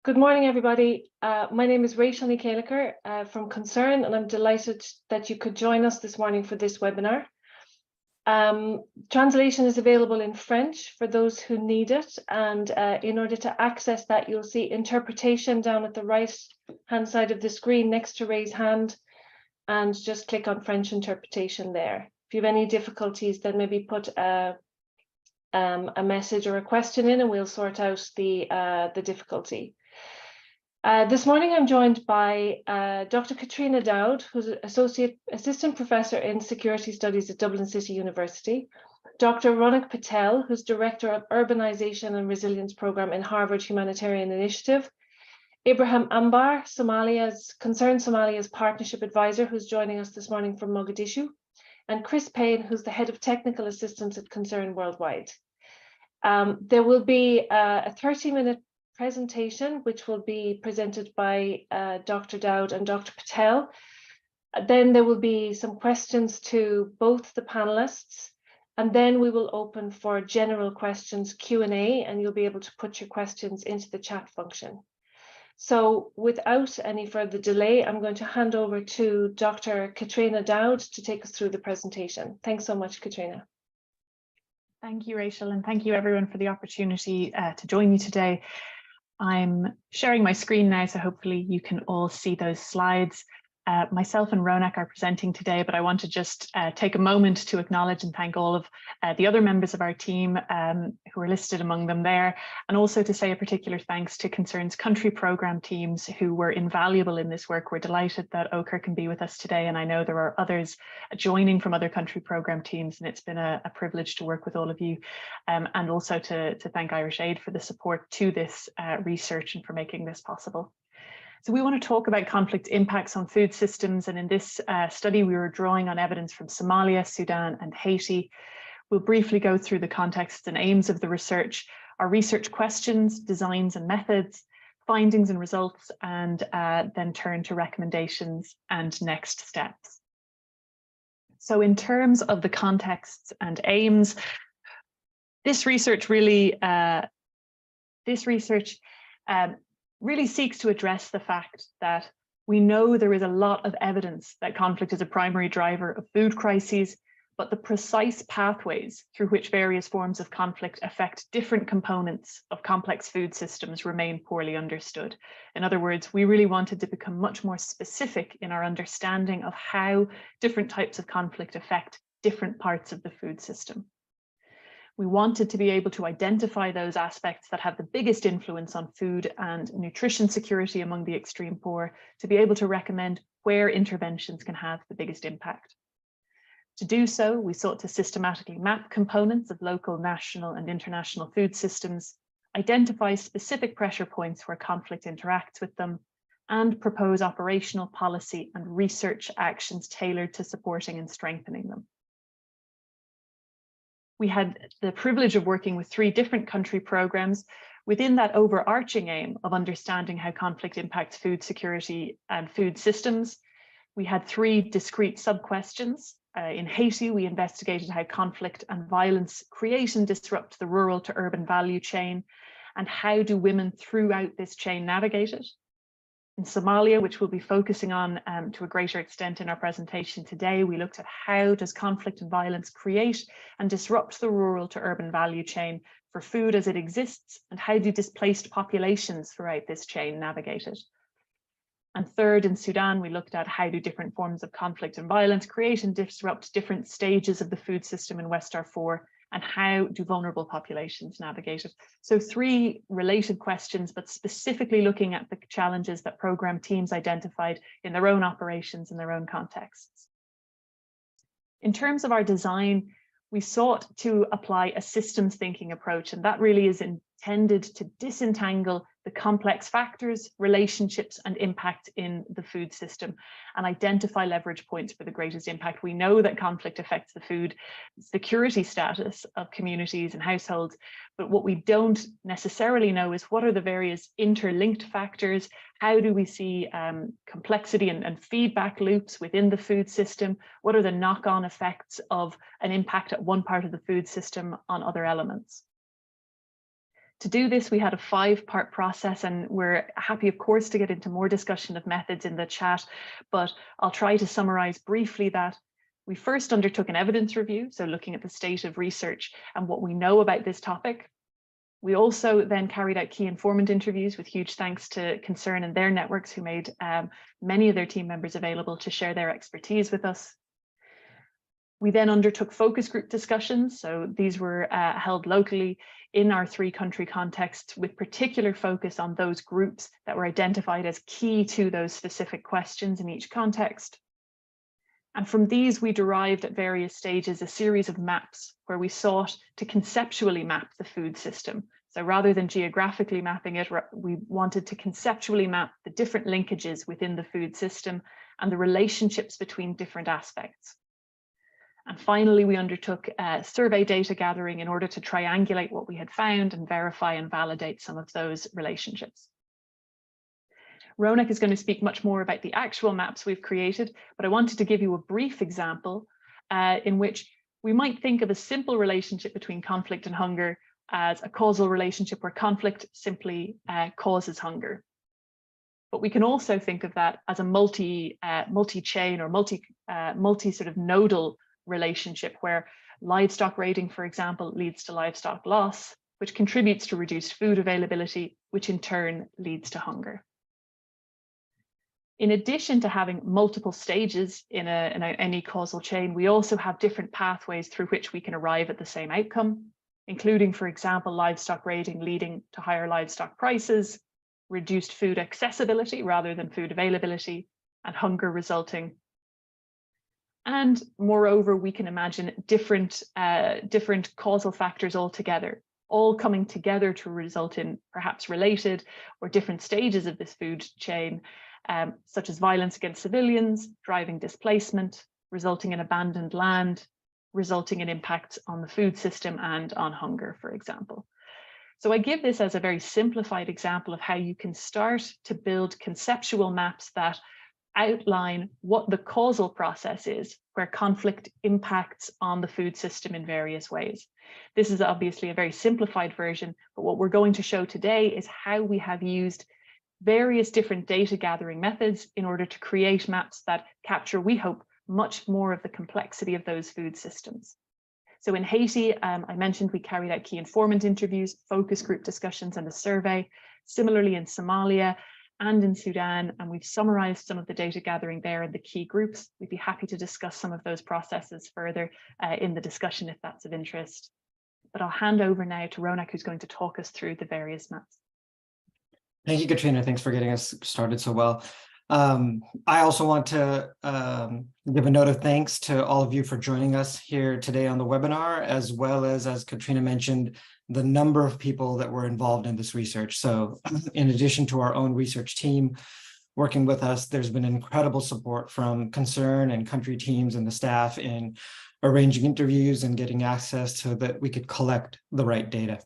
Good morning, everybody. My name is Rachel Nicaliker from Concern, and I'm delighted that you could join us this morning for this webinar. Translation is available in French for those who need it, and in order to access that, you'll see interpretation down at the right-hand side of the screen next to raise hand, and just click on French interpretation there. If you have any difficulties, then maybe put a message or a question in, and we'll sort out the difficulty. This morning I'm joined by Dr. Katrina Dowd, who's an Assistant Professor in Security Studies at Dublin City University, Dr. Ronak Patel, who's Director of Urbanization and Resilience Programme in Harvard Humanitarian Initiative, Ibrahim Ambar, Concern Somalia's Partnership Advisor, who's joining us this morning from Mogadishu, and Chris Payne, who's the Head of Technical Assistance at Concern Worldwide. There will be a 30-minute presentation, which will be presented by Dr. Dowd and Dr. Patel. Then there will be some questions to both the panelists, and then we will open for general questions Q&A, and you'll be able to put your questions into the chat function. So without any further delay, I'm going to hand over to Dr. Katrina Dowd to take us through the presentation. Thanks so much, Katrina. Thank you, Rachel, and thank you everyone for the opportunity to join me today. I'm sharing my screen now, so hopefully you can all see those slides. Myself and Ronak are presenting today, but I want to just take a moment to acknowledge and thank all of the other members of our team who are listed among them there, and also to say a particular thanks to Concern's country programme teams who were invaluable in this work. We're delighted that Ochre can be with us today, and I know there are others joining from other country programme teams, and it's been a privilege to work with all of you, and also to thank Irish Aid for the support to this research and for making this possible. So we want to talk about conflict impacts on food systems, and in this study we were drawing on evidence from Somalia, Sudan and Haiti. We'll briefly go through the contexts and aims of the research, our research questions, designs and methods, findings and results, and then turn to recommendations and next steps. So in terms of the contexts and aims, this research really seeks to address the fact that we know there is a lot of evidence that conflict is a primary driver of food crises, but the precise pathways through which various forms of conflict affect different components of complex food systems remain poorly understood. In other words, we really wanted to become much more specific in our understanding of how different types of conflict affect different parts of the food system. We wanted to be able to identify those aspects that have the biggest influence on food and nutrition security among the extreme poor, to be able to recommend where interventions can have the biggest impact. To do so, we sought to systematically map components of local, national and international food systems, identify specific pressure points where conflict interacts with them, and propose operational policy and research actions tailored to supporting and strengthening them. We had the privilege of working with 3 different country programs within that overarching aim of understanding how conflict impacts food security and food systems. We had 3 discrete sub-questions. In Haiti, we investigated how conflict and violence create and disrupt the rural to urban value chain, and how do women throughout this chain navigate it. In Somalia, which we'll be focusing on to a greater extent in our presentation today, we looked at how does conflict and violence create and disrupt the rural to urban value chain for food as it exists, and how do displaced populations throughout this chain navigate it. And third, in Sudan, we looked at how do different forms of conflict and violence create and disrupt different stages of the food system in West Darfur, and how do vulnerable populations navigate it. So 3 related questions, but specifically looking at the challenges that programme teams identified in their own operations and their own contexts. In terms of our design, we sought to apply a systems thinking approach, and that really is intended to disentangle the complex factors, relationships and impact in the food system and identify leverage points for the greatest impact. We know that conflict affects the food security status of communities and households, but what we don't necessarily know is what are the various interlinked factors. How do we see complexity and feedback loops within the food system? What are the knock-on effects of an impact at one part of the food system on other elements? To do this, we had a 5-part process, and we're happy, of course, to get into more discussion of methods in the chat, but I'll try to summarize briefly that we first undertook an evidence review, so looking at the state of research and what we know about this topic. We also then carried out key informant interviews, with huge thanks to Concern and their networks, who made many of their team members available to share their expertise with us. We then undertook focus group discussions. So these were held locally in our 3-country contexts, with particular focus on those groups that were identified as key to those specific questions in each context. And from these, we derived at various stages a series of maps where we sought to conceptually map the food system. So rather than geographically mapping it, we wanted to conceptually map the different linkages within the food system and the relationships between different aspects. And finally, we undertook survey data gathering in order to triangulate what we had found and verify and validate some of those relationships. Ronak is going to speak much more about the actual maps we've created, but I wanted to give you a brief example in which we might think of a simple relationship between conflict and hunger as a causal relationship where conflict simply causes hunger. But we can also think of that as a multi-chain or multi sort of nodal relationship where livestock raiding, for example, leads to livestock loss, which contributes to reduced food availability, which in turn leads to hunger. In addition to having multiple stages in any causal chain, we also have different pathways through which we can arrive at the same outcome, including, for example, livestock raiding leading to higher livestock prices, reduced food accessibility rather than food availability, and hunger resulting. And moreover, we can imagine different causal factors altogether, all coming together to result in perhaps related or different stages of this food chain, such as violence against civilians, driving displacement, resulting in abandoned land, resulting in impacts on the food system and on hunger, for example. So I give this as a very simplified example of how you can start to build conceptual maps that outline what the causal process is, where conflict impacts on the food system in various ways. This is obviously a very simplified version, but what we're going to show today is how we have used various different data gathering methods in order to create maps that capture, we hope, much more of the complexity of those food systems. So in Haiti, I mentioned we carried out key informant interviews, focus group discussions, and a survey. Similarly in Somalia and in Sudan, and we've summarized some of the data gathering there in the key groups. We'd be happy to discuss some of those processes further in the discussion if that's of interest. But I'll hand over now to Ronak, who's going to talk us through the various maps. Thank you, Katrina. Thanks for getting us started so well. I also want to give a note of thanks to all of you for joining us here today on the webinar, as well as Katrina mentioned, the number of people that were involved in this research. So in addition to our own research team working with us, there's been incredible support from Concern and country teams and the staff in arranging interviews and getting access so that we could collect the right data.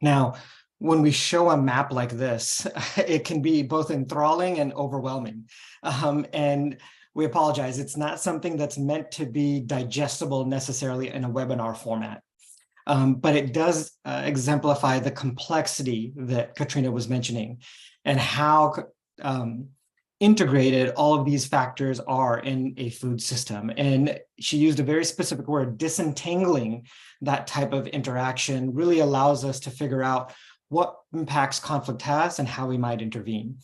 Now, when we show a map like this, it can be both enthralling and overwhelming. And we apologize, it's not something that's meant to be digestible necessarily in a webinar format. But it does exemplify the complexity that Katrina was mentioning and how integrated all of these factors are in a food system. And she used a very specific word, disentangling that type of interaction really allows us to figure out what impacts conflict has and how we might intervene.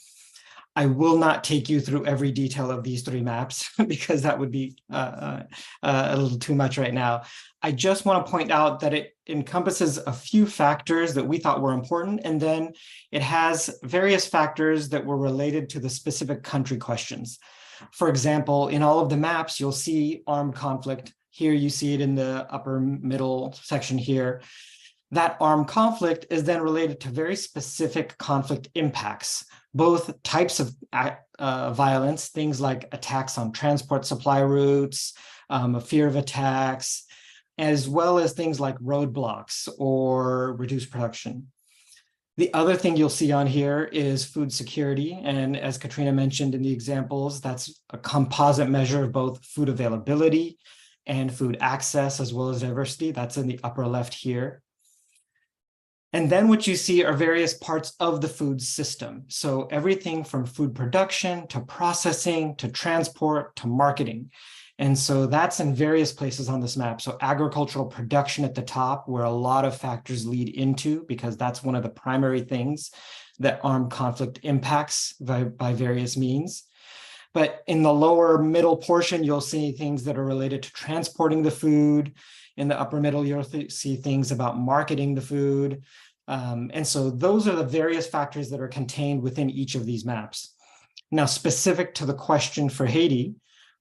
I will not take you through every detail of these 3 maps because that would be a little too much right now. I just want to point out that it encompasses a few factors that we thought were important, and then it has various factors that were related to the specific country questions. For example, in all of the maps, you'll see armed conflict. Here you see it in the upper middle section here. That armed conflict is then related to very specific conflict impacts, both types of violence, things like attacks on transport supply routes, a fear of attacks, as well as things like roadblocks or reduced production. The other thing you'll see on here is food security. And as Katrina mentioned in the examples, that's a composite measure of both food availability and food access, as well as diversity. That's in the upper left here. And then what you see are various parts of the food system. So everything from food production to processing to transport to marketing. And so that's in various places on this map. So agricultural production at the top, where a lot of factors lead into, because that's one of the primary things that armed conflict impacts by various means. But in the lower middle portion, you'll see things that are related to transporting the food. In the upper middle, you'll see things about marketing the food. And so those are the various factors that are contained within each of these maps. Now, specific to the question for Haiti,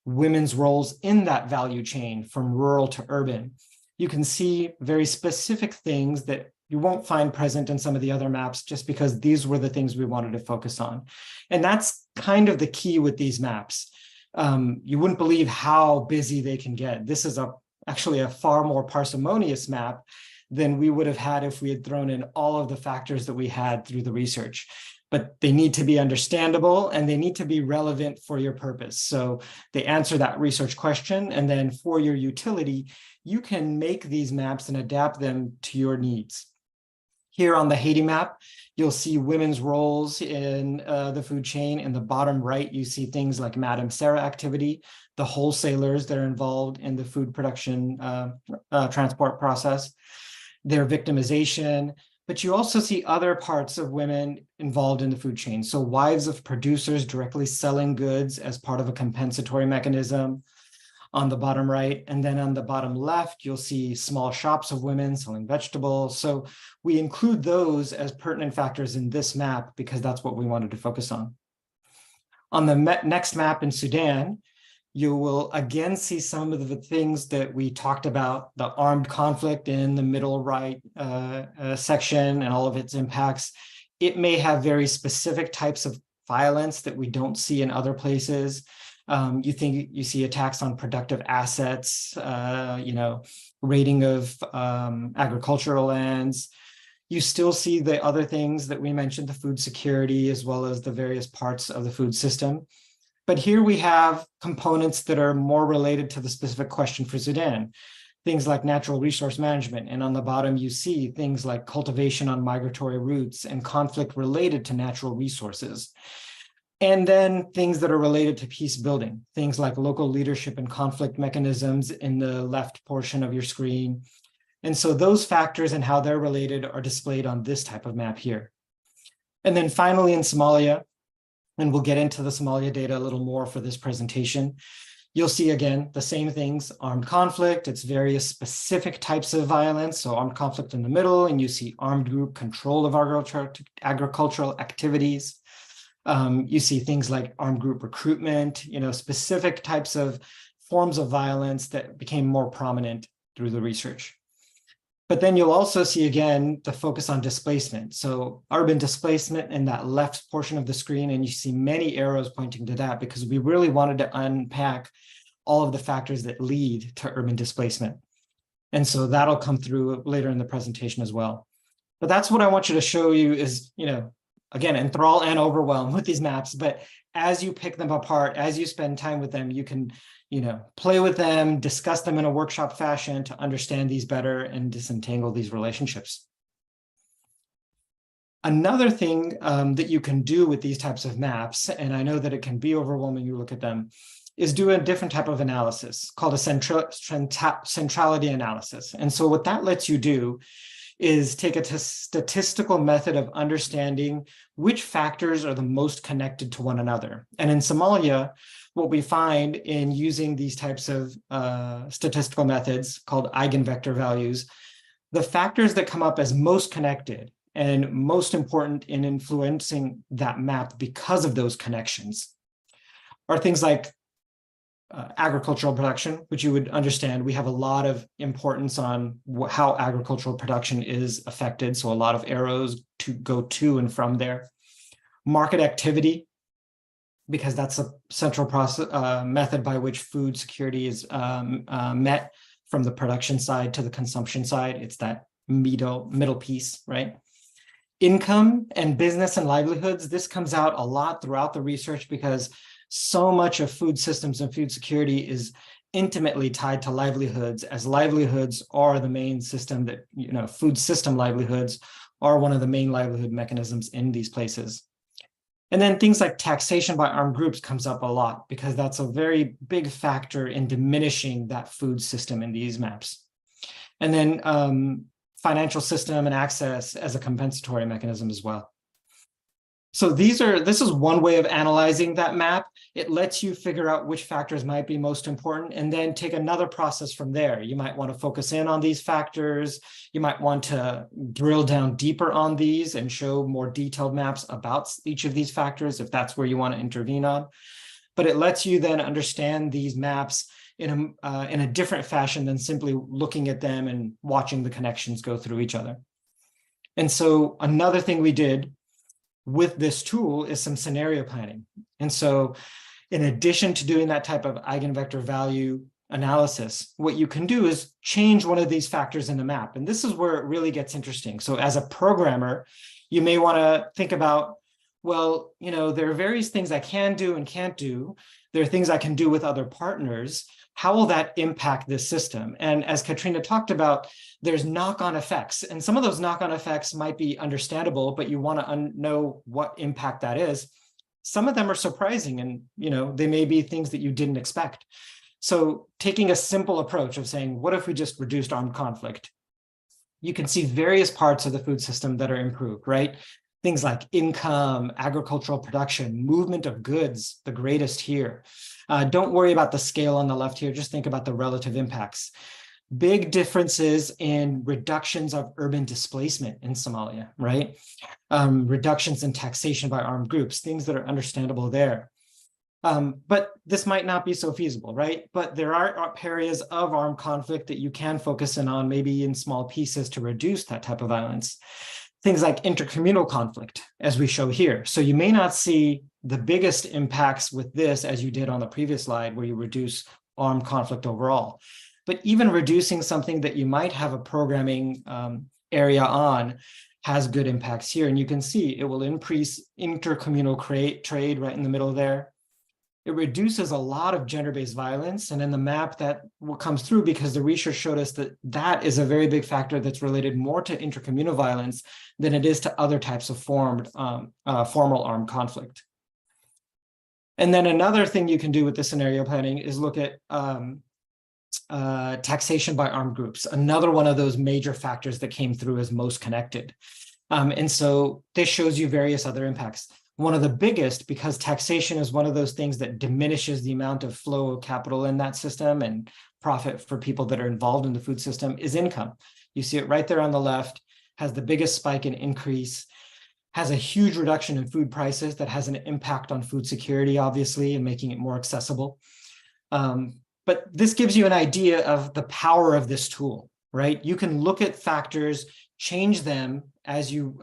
women's roles in that value chain from rural to urban, you can see very specific things that you won't find present in some of the other maps, just because these were the things we wanted to focus on. And that's kind of the key with these maps. You wouldn't believe how busy they can get. This is actually a far more parsimonious map than we would have had if we had thrown in all of the factors that we had through the research. But they need to be understandable and they need to be relevant for your purpose. So they answer that research question, and then for your utility, you can make these maps and adapt them to your needs. Here on the Haiti map, you'll see women's roles in the food chain. In the bottom right, you see things like Madame Sarah activity, the wholesalers that are involved in the food production transport process, their victimization, but you also see other parts of women involved in the food chain. So wives of producers directly selling goods as part of a compensatory mechanism on the bottom right. And then on the bottom left, you'll see small shops of women selling vegetables. So we include those as pertinent factors in this map because that's what we wanted to focus on. On the next map in Sudan, you will again see some of the things that we talked about, the armed conflict in the middle right section and all of its impacts. It may have very specific types of violence that we don't see in other places. You see attacks on productive assets, raiding of agricultural lands. You still see the other things that we mentioned, the food security, as well as the various parts of the food system. But here we have components that are more related to the specific question for Sudan, things like natural resource management. And on the bottom, you see things like cultivation on migratory routes and conflict related to natural resources. And then things that are related to peace building, things like local leadership and conflict mechanisms in the left portion of your screen. And so those factors and how they're related are displayed on this type of map here. And then finally in Somalia, and we'll get into the Somalia data a little more for this presentation, you'll see again the same things, armed conflict, it's various specific types of violence, so armed conflict in the middle, and you see armed group control of agricultural activities. You see things like armed group recruitment, specific types of forms of violence that became more prominent through the research. But then you'll also see, again, the focus on displacement. So urban displacement in that left portion of the screen, and you see many arrows pointing to that because we really wanted to unpack all of the factors that lead to urban displacement. And so that'll come through later in the presentation as well. But that's what I want you to show you is, again, enthrall and overwhelm with these maps. But as you pick them apart, as you spend time with them, you can play with them, discuss them in a workshop fashion to understand these better and disentangle these relationships. Another thing that you can do with these types of maps, and I know that it can be overwhelming when you look at them, is do a different type of analysis called a centrality analysis. And so what that lets you do is take a statistical method of understanding which factors are the most connected to one another. And in Somalia, what we find in using these types of statistical methods called eigenvector values, the factors that come up as most connected and most important in influencing that map because of those connections are things like agricultural production, which you would understand we have a lot of importance on how agricultural production is affected. So a lot of arrows to go to and from there. Market activity, because that's a central process method by which food security is met from the production side to the consumption side. It's that middle piece, right? Income and business and livelihoods. This comes out a lot throughout the research because so much of food systems and food security is intimately tied to livelihoods, as livelihoods are the main system that, food system livelihoods are one of the main livelihood mechanisms in these places. And then things like taxation by armed groups comes up a lot because that's a very big factor in diminishing that food system in these maps. And then financial system and access as a compensatory mechanism as well. So this is one way of analyzing that map. It lets you figure out which factors might be most important and then take another process from there. You might want to focus in on these factors. You might want to drill down deeper on these and show more detailed maps about each of these factors if that's where you want to intervene on. But it lets you then understand these maps in a different fashion than simply looking at them and watching the connections go through each other. And so another thing we did with this tool is some scenario planning. And so in addition to doing that type of eigenvector value analysis, what you can do is change one of these factors in the map. And this is where it really gets interesting. So as a programmer, you may want to think about, well, there are various things I can do and can't do. There are things I can do with other partners. How will that impact this system? And as Katrina talked about, there's knock-on effects. And some of those knock-on effects might be understandable, but you want to know what impact that is. Some of them are surprising and, they may be things that you didn't expect. So taking a simple approach of saying, what if we just reduced armed conflict? You can see various parts of the food system that are improved, right? Things like income, agricultural production, movement of goods, the greatest here. Don't worry about the scale on the left here, just think about the relative impacts. Big differences in reductions of urban displacement in Somalia, right? Reductions in taxation by armed groups, things that are understandable there. But this might not be so feasible, right? But there are areas of armed conflict that you can focus in on, maybe in small pieces to reduce that type of violence. Things like intercommunal conflict, as we show here. So you may not see the biggest impacts with this as you did on the previous slide where you reduce armed conflict overall. But even reducing something that you might have a programming area on has good impacts here. And you can see it will increase intercommunal trade right in the middle there. It reduces a lot of gender-based violence. And in the map that comes through, because the research showed us that that is a very big factor that's related more to intercommunal violence than it is to other types of formal armed conflict. And then another thing you can do with the scenario planning is look at taxation by armed groups, another one of those major factors that came through as most connected. And so this shows you various other impacts. One of the biggest, because taxation is one of those things that diminishes the amount of flow of capital in that system and profit for people that are involved in the food system, is income. You see it right there on the left, has the biggest spike in increase, has a huge reduction in food prices that has an impact on food security, obviously, and making it more accessible. But this gives you an idea of the power of this tool, right? You can look at factors, change them as you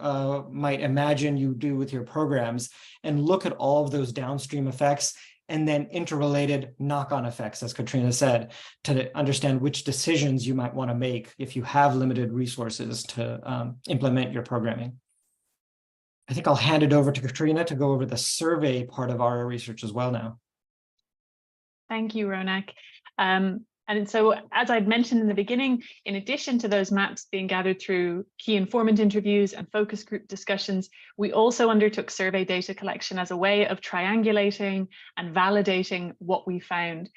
might imagine you do with your programs, and look at all of those downstream effects and then interrelated knock-on effects, as Katrina said, to understand which decisions you might want to make if you have limited resources to implement your programming. I think I'll hand it over to Katrina to go over the survey part of our research as well now. Thank you, Ronak. And so, as I'd mentioned in the beginning, in addition to those maps being gathered through key informant interviews and focus group discussions, we also undertook survey data collection as a way of triangulating and validating what we found.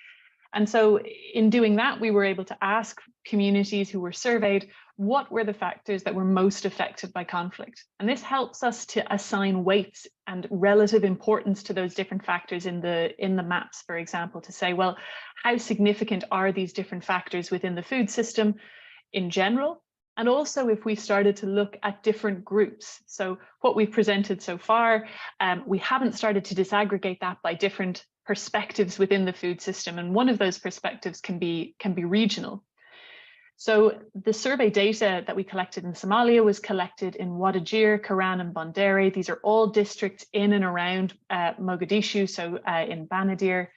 And so in doing that, we were able to ask communities who were surveyed, what were the factors that were most affected by conflict? And this helps us to assign weights and relative importance to those different factors in the maps, for example, to say, well, how significant are these different factors within the food system in general? And also if we started to look at different groups. So what we've presented so far, we haven't started to disaggregate that by different perspectives within the food system. And one of those perspectives can be regional. So the survey data that we collected in Somalia was collected in Wadajir, Karan, and Bondere. These are all districts in and around Mogadishu, so in Banadir.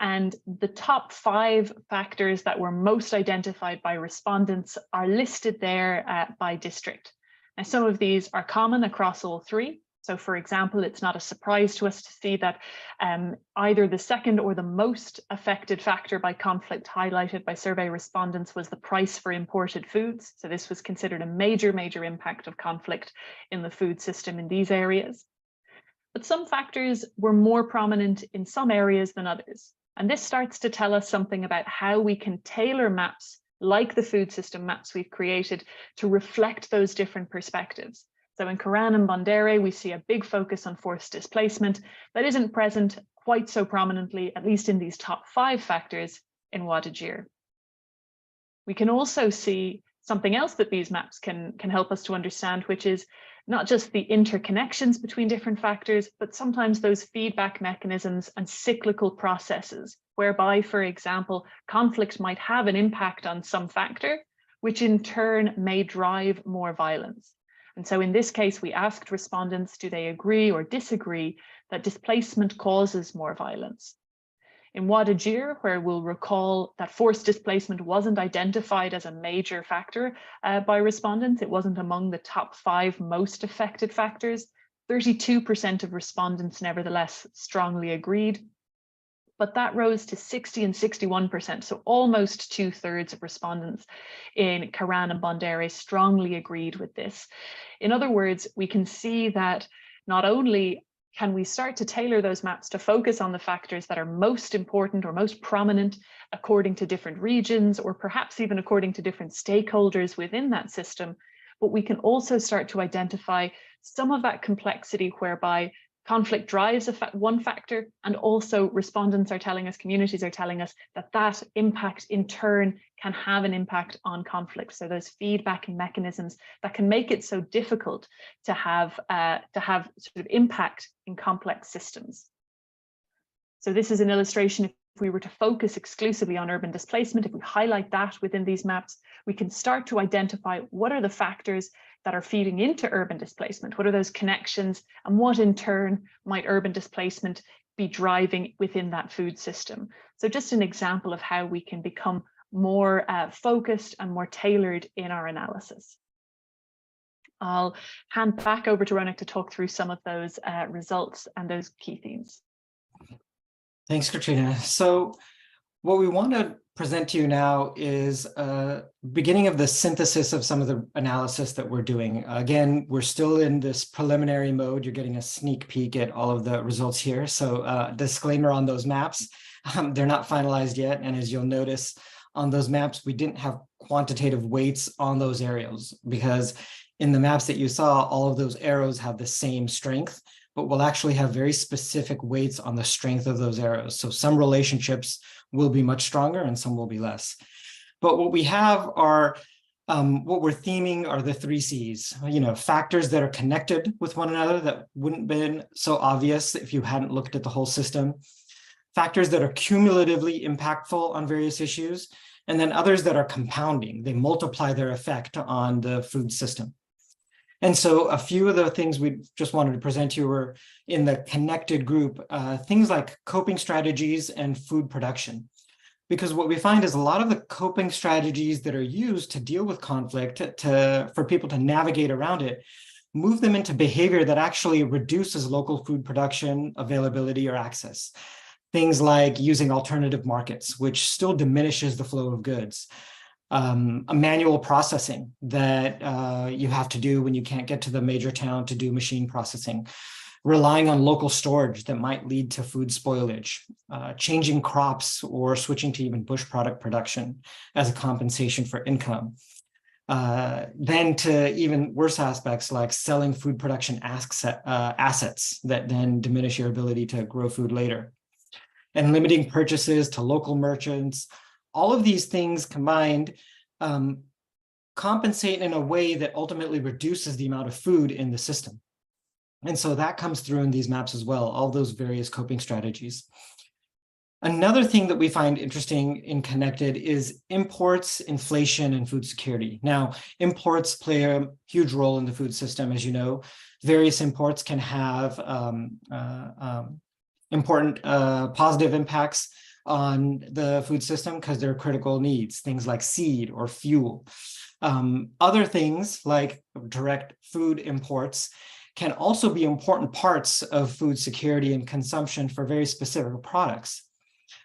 And the top 5 factors that were most identified by respondents are listed there by district. Now, some of these are common across all 3, So for example, it's not a surprise to us to see that either the second or the most affected factor by conflict highlighted by survey respondents was the price for imported foods. So this was considered a major impact of conflict in the food system in these areas. But some factors were more prominent in some areas than others. And this starts to tell us something about how we can tailor maps like the food system maps we've created to reflect those different perspectives. So in Karan and Bandere, we see a big focus on forced displacement that isn't present quite so prominently, at least in these top 5 factors in Wadajir. We can also see something else that these maps can help us to understand, which is not just the interconnections between different factors, but sometimes those feedback mechanisms and cyclical processes, whereby, for example, conflict might have an impact on some factor, which in turn may drive more violence. And so in this case, we asked respondents, do they agree or disagree that displacement causes more violence? In Wadajir, where we'll recall that forced displacement wasn't identified as a major factor by respondents, it wasn't among the top 5 most affected factors, 32% of respondents nevertheless strongly agreed. But that rose to 60 and 61%, so almost 2/3 of respondents in Karan and Bandere strongly agreed with this. In other words, we can see that not only can we start to tailor those maps to focus on the factors that are most important or most prominent according to different regions, or perhaps even according to different stakeholders within that system, but we can also start to identify some of that complexity whereby conflict drives one factor, and also respondents are telling us, communities are telling us that that impact in turn can have an impact on conflict. So those feedback mechanisms that can make it so difficult to have sort of impact in complex systems. So this is an illustration. If we were to focus exclusively on urban displacement, if we highlight that within these maps, we can start to identify what are the factors that are feeding into urban displacement, what are those connections, and what in turn might urban displacement be driving within that food system. So just an example of how we can become more focused and more tailored in our analysis. I'll hand back over to Ronak to talk through some of those results and those key themes. Thanks, Katrina. So what we want to present to you now is a beginning of the synthesis of some of the analysis that we're doing. Again, we're still in this preliminary mode. You're getting a sneak peek at all of the results here. So disclaimer on those maps, they're not finalized yet. And as you'll notice on those maps, we didn't have quantitative weights on those areas, because in the maps that you saw, all of those arrows have the same strength, but we'll actually have very specific weights on the strength of those arrows. So some relationships will be much stronger and some will be less. But what we have are, what we're theming are the 3 C's, factors that are connected with one another that wouldn't have been so obvious if you hadn't looked at the whole system, factors that are cumulatively impactful on various issues, and then others that are compounding. They multiply their effect on the food system. And so a few of the things we just wanted to present to you were in the connected group, things like coping strategies and food production. Because what we find is a lot of the coping strategies that are used to deal with conflict, for people to navigate around it, move them into behavior that actually reduces local food production, availability, or access. Things like using alternative markets, which still diminishes the flow of goods. A manual processing that you have to do when you can't get to the major town to do machine processing, relying on local storage that might lead to food spoilage, changing crops or switching to even bush product production as a compensation for income. Then to even worse aspects like selling food production assets that then diminish your ability to grow food later, and limiting purchases to local merchants. All of these things combined compensate in a way that ultimately reduces the amount of food in the system. And so that comes through in these maps as well, all those various coping strategies. Another thing that we find interesting in connected is imports, inflation, and food security. Now, imports play a huge role in the food system, as you know. Various imports can have important positive impacts on the food system because they're critical needs, things like seed or fuel. Other things like direct food imports can also be important parts of food security and consumption for very specific products.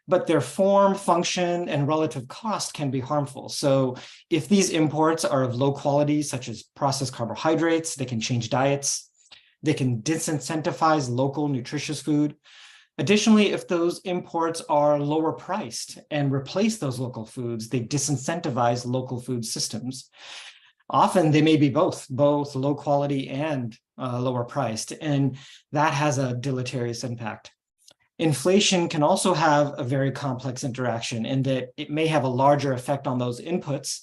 But their form, function, and relative cost can be harmful. So if these imports are of low quality, such as processed carbohydrates, they can change diets. They can disincentivize local nutritious food. Additionally, if those imports are lower priced and replace those local foods, they disincentivize local food systems. Often they may be both low quality and lower priced, and that has a deleterious impact. Inflation can also have a very complex interaction in that it may have a larger effect on those inputs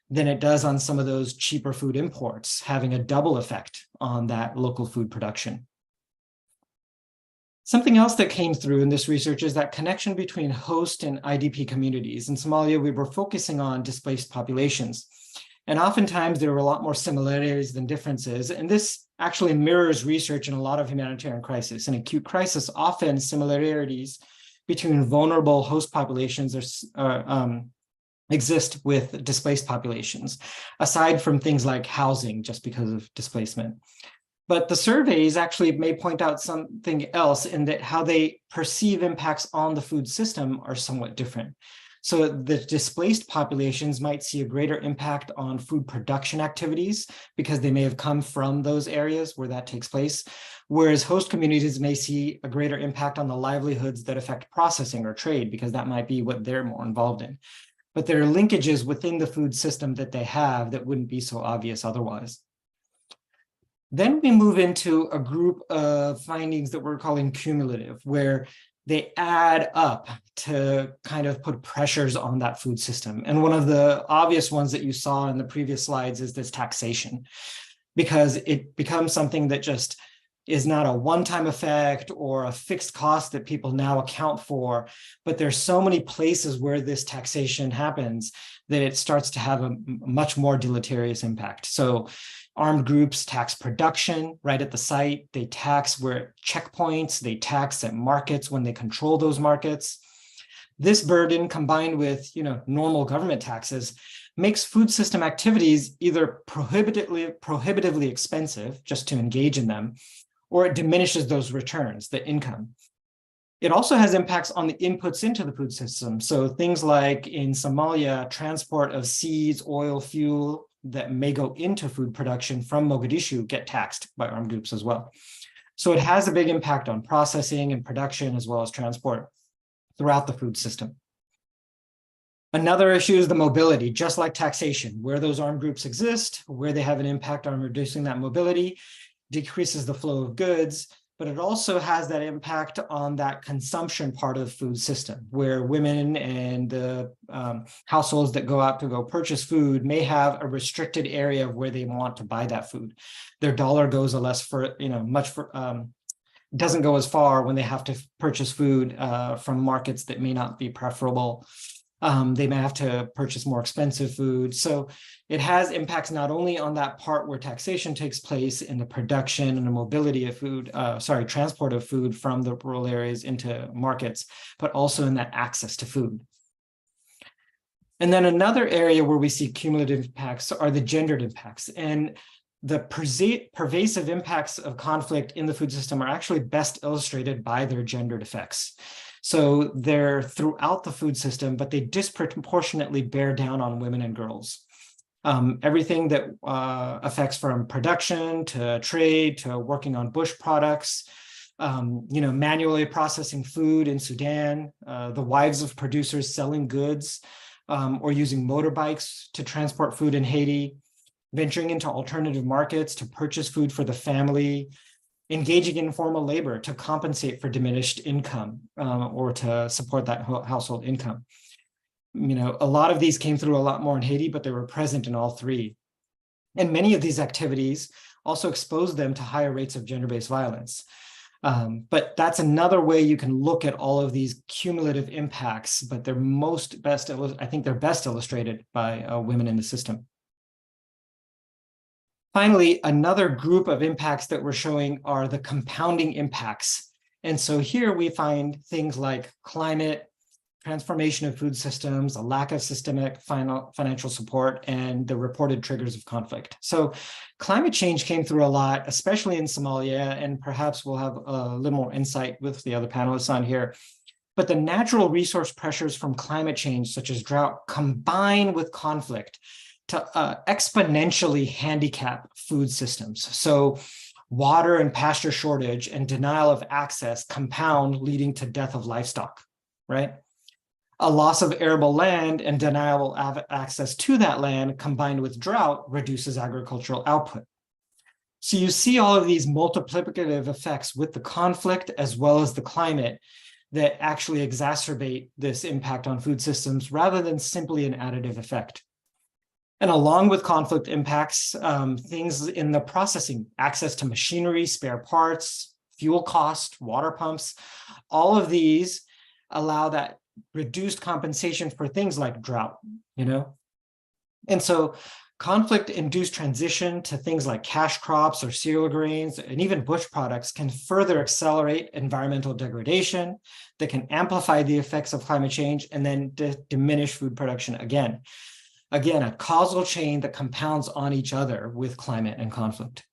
than it does on some of those cheaper food imports, having a double effect on that local food production. Something else that came through in this research is that connection between host and IDP communities. In Somalia, we were focusing on displaced populations, and oftentimes there were a lot more similarities than differences. And this actually mirrors research in a lot of humanitarian crisis. In acute crisis, often similarities between vulnerable host populations exist with displaced populations, aside from things like housing, just because of displacement. But the surveys actually may point out something else in that how they perceive impacts on the food system are somewhat different. So the displaced populations might see a greater impact on food production activities because they may have come from those areas where that takes place, whereas host communities may see a greater impact on the livelihoods that affect processing or trade because that might be what they're more involved in. But there are linkages within the food system that they have that wouldn't be so obvious otherwise. Then we move into a group of findings that we're calling cumulative, where they add up to kind of put pressures on that food system. And one of the obvious ones that you saw in the previous slides is this taxation, because it becomes something that just is not a one-time effect or a fixed cost that people now account for, but there's so many places where this taxation happens that it starts to have a much more deleterious impact. So armed groups tax production right at the site. They tax where checkpoints, they tax at markets when they control those markets. This burden combined with normal government taxes makes food system activities either prohibitively expensive just to engage in them, or it diminishes those returns, the income. It also has impacts on the inputs into the food system. So things like in Somalia, transport of seeds, oil, fuel that may go into food production from Mogadishu get taxed by armed groups as well. So it has a big impact on processing and production as well as transport throughout the food system. Another issue is the mobility, just like taxation, where those armed groups exist, where they have an impact on reducing that mobility, decreases the flow of goods, but it also has that impact on that consumption part of the food system, where women and the households that go out to go purchase food may have a restricted area of where they want to buy that food. Their dollar goes doesn't go as far when they have to purchase food from markets that may not be preferable. They may have to purchase more expensive food. So it has impacts not only on that part where taxation takes place in the production and the mobility of food, transport of food from the rural areas into markets, but also in that access to food. And then another area where we see cumulative impacts are the gendered impacts. And the pervasive impacts of conflict in the food system are actually best illustrated by their gendered effects. So they're throughout the food system, but they disproportionately bear down on women and girls. Everything that affects from production to trade to working on bush products, manually processing food in Sudan, the wives of producers selling goods or using motorbikes to transport food in Haiti, venturing into alternative markets to purchase food for the family, engaging in informal labor to compensate for diminished income or to support that household income. A lot of these came through a lot more in Haiti, but they were present in all three. And many of these activities also expose them to higher rates of gender-based violence. But that's another way you can look at all of these cumulative impacts, but they're I think they're best illustrated by women in the system. Finally, another group of impacts that we're showing are the compounding impacts. And so here we find things like climate, transformation of food systems, a lack of systemic financial support, and the reported triggers of conflict. So climate change came through a lot, especially in Somalia, and perhaps we'll have a little more insight with the other panelists on here. But the natural resource pressures from climate change, such as drought, combine with conflict to exponentially handicap food systems. So water and pasture shortage and denial of access compound, leading to death of livestock, right? A loss of arable land and denial of access to that land combined with drought reduces agricultural output. So you see all of these multiplicative effects with the conflict as well as the climate that actually exacerbate this impact on food systems rather than simply an additive effect. And along with conflict impacts, things in the processing, access to machinery, spare parts, fuel cost, water pumps, all of these allow that reduced compensation for things like drought, And so conflict-induced transition to things like cash crops or cereal grains and even bush products can further accelerate environmental degradation that can amplify the effects of climate change and then diminish food production again. Again, a causal chain that compounds on each other with climate and conflict.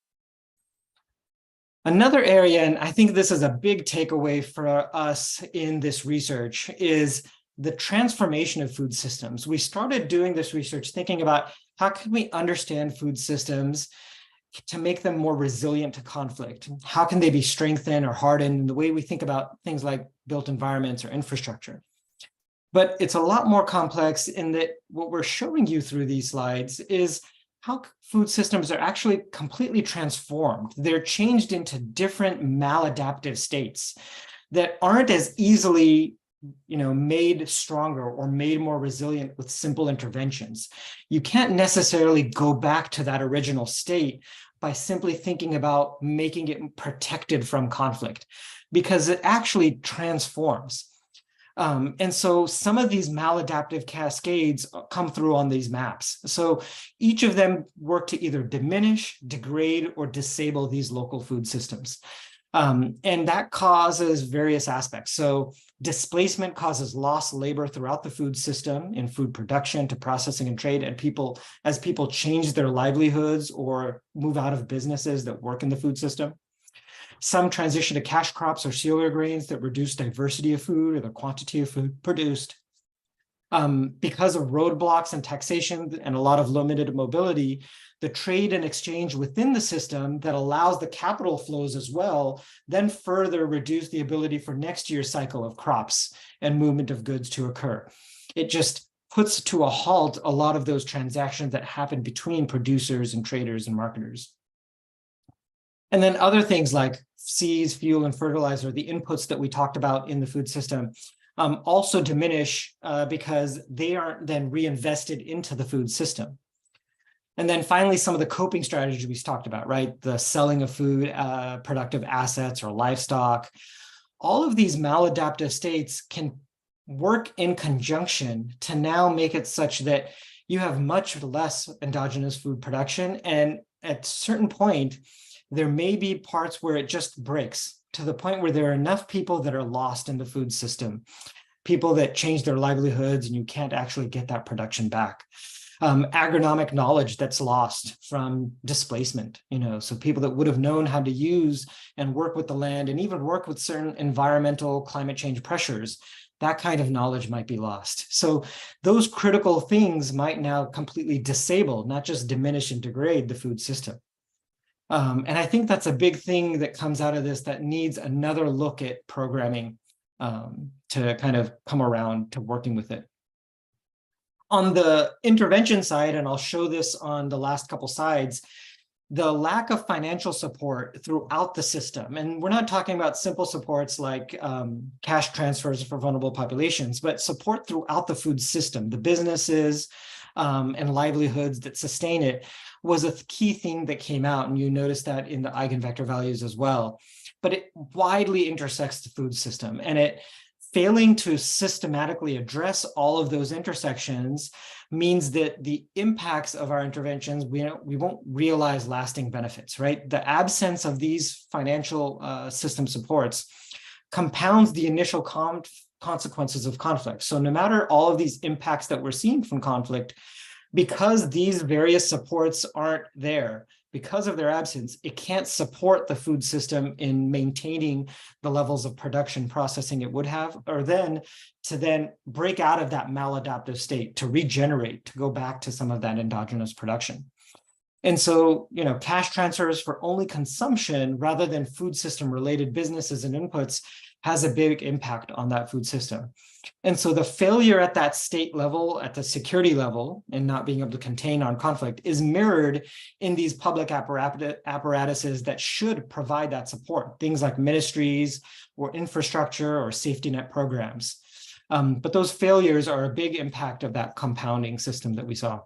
Another area, and I think this is a big takeaway for us in this research, is the transformation of food systems. We started doing this research thinking about how can we understand food systems to make them more resilient to conflict? How can they be strengthened or hardened in the way we think about things like built environments or infrastructure? But it's a lot more complex in that what we're showing you through these slides is how food systems are actually completely transformed. They're changed into different maladaptive states that aren't as easily made stronger or made more resilient with simple interventions. You can't necessarily go back to that original state by simply thinking about making it protected from conflict, because it actually transforms. And so some of these maladaptive cascades come through on these maps. So each of them work to either diminish, degrade, or disable these local food systems. And that causes various aspects. So displacement causes lost labor throughout the food system, in food production to processing and trade, and as people change their livelihoods or move out of businesses that work in the food system. Some transition to cash crops or cereal grains that reduce diversity of food or the quantity of food produced. Because of roadblocks and taxation and a lot of limited mobility, the trade and exchange within the system that allows the capital flows as well, then further reduce the ability for next year's cycle of crops and movement of goods to occur. It just puts to a halt a lot of those transactions that happen between producers and traders and marketers. And then other things like seeds, fuel, and fertilizer, the inputs that we talked about in the food system, also diminish because they aren't then reinvested into the food system. And then finally, some of the coping strategies we talked about, right? The selling of food, productive assets or livestock. All of these maladaptive states can work in conjunction to now make it such that you have much less endogenous food production. And at a certain point, there may be parts where it just breaks to the point where there are enough people that are lost in the food system, people that change their livelihoods and you can't actually get that production back. Agronomic knowledge that's lost from displacement, so people that would have known how to use and work with the land and even work with certain environmental climate change pressures, that kind of knowledge might be lost. So those critical things might now completely disable, not just diminish and degrade the food system. And I think that's a big thing that comes out of this that needs another look at programming to kind of come around to working with it. On the intervention side, and I'll show this on the last couple slides, the lack of financial support throughout the system. And we're not talking about simple supports like cash transfers for vulnerable populations, but support throughout the food system, the businesses and livelihoods that sustain it was a key thing that came out. And you notice that in the eigenvector values as well. But it widely intersects the food system, and it failing to systematically address all of those intersections means that the impacts of our interventions, we won't realize lasting benefits, right? The absence of these financial system supports compounds the initial consequences of conflict. So no matter all of these impacts that we're seeing from conflict, because these various supports aren't there, because of their absence, it can't support the food system in maintaining the levels of production processing it would have, or then to break out of that maladaptive state, to regenerate, to go back to some of that endogenous production. And so, cash transfers for only consumption rather than food system related businesses and inputs has a big impact on that food system. And so the failure at that state level, at the security level, and not being able to contain on conflict is mirrored in these public apparatuses that should provide that support, things like ministries or infrastructure or safety net programs. But those failures are a big impact of that compounding system that we saw.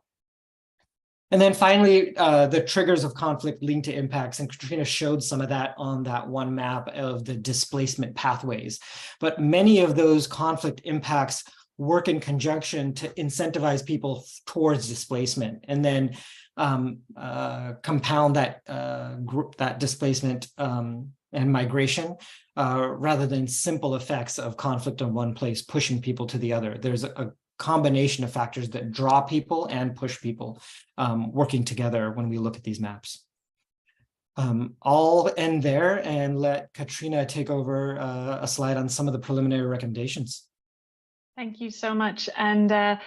And then finally, the triggers of conflict linked to impacts, and Katrina showed some of that on that one map of the displacement pathways. But many of those conflict impacts work in conjunction to incentivize people towards displacement, and then compound that displacement and migration, rather than simple effects of conflict in one place pushing people to the other. There's a combination of factors that draw people and push people working together when we look at these maps. I'll end there and let Katrina take over a slide on some of the preliminary recommendations. Thank you so much. And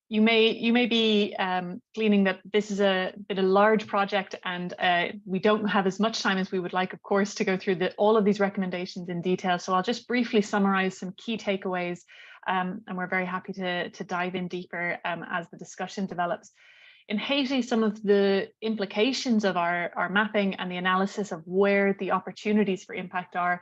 you may be gleaning that this is a large project, and we don't have as much time as we would like, of course, to go through all of these recommendations in detail. So I'll just briefly summarize some key takeaways, and we're very happy to dive in deeper as the discussion develops. In Haiti, some of the implications of our mapping and the analysis of where the opportunities for impact are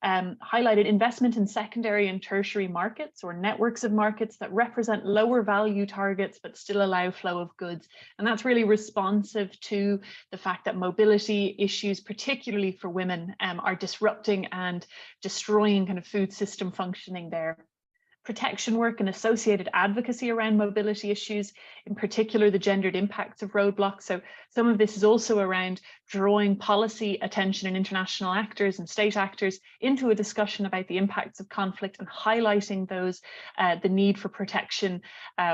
highlighted investment in secondary and tertiary markets, or networks of markets that represent lower value targets but still allow flow of goods. And that's really responsive to the fact that mobility issues, particularly for women, are disrupting and destroying kind of food system functioning there. Protection work and associated advocacy around mobility issues, in particular the gendered impacts of roadblocks. So some of this is also around drawing policy attention and international actors and state actors into a discussion about the impacts of conflict and highlighting those, the need for protection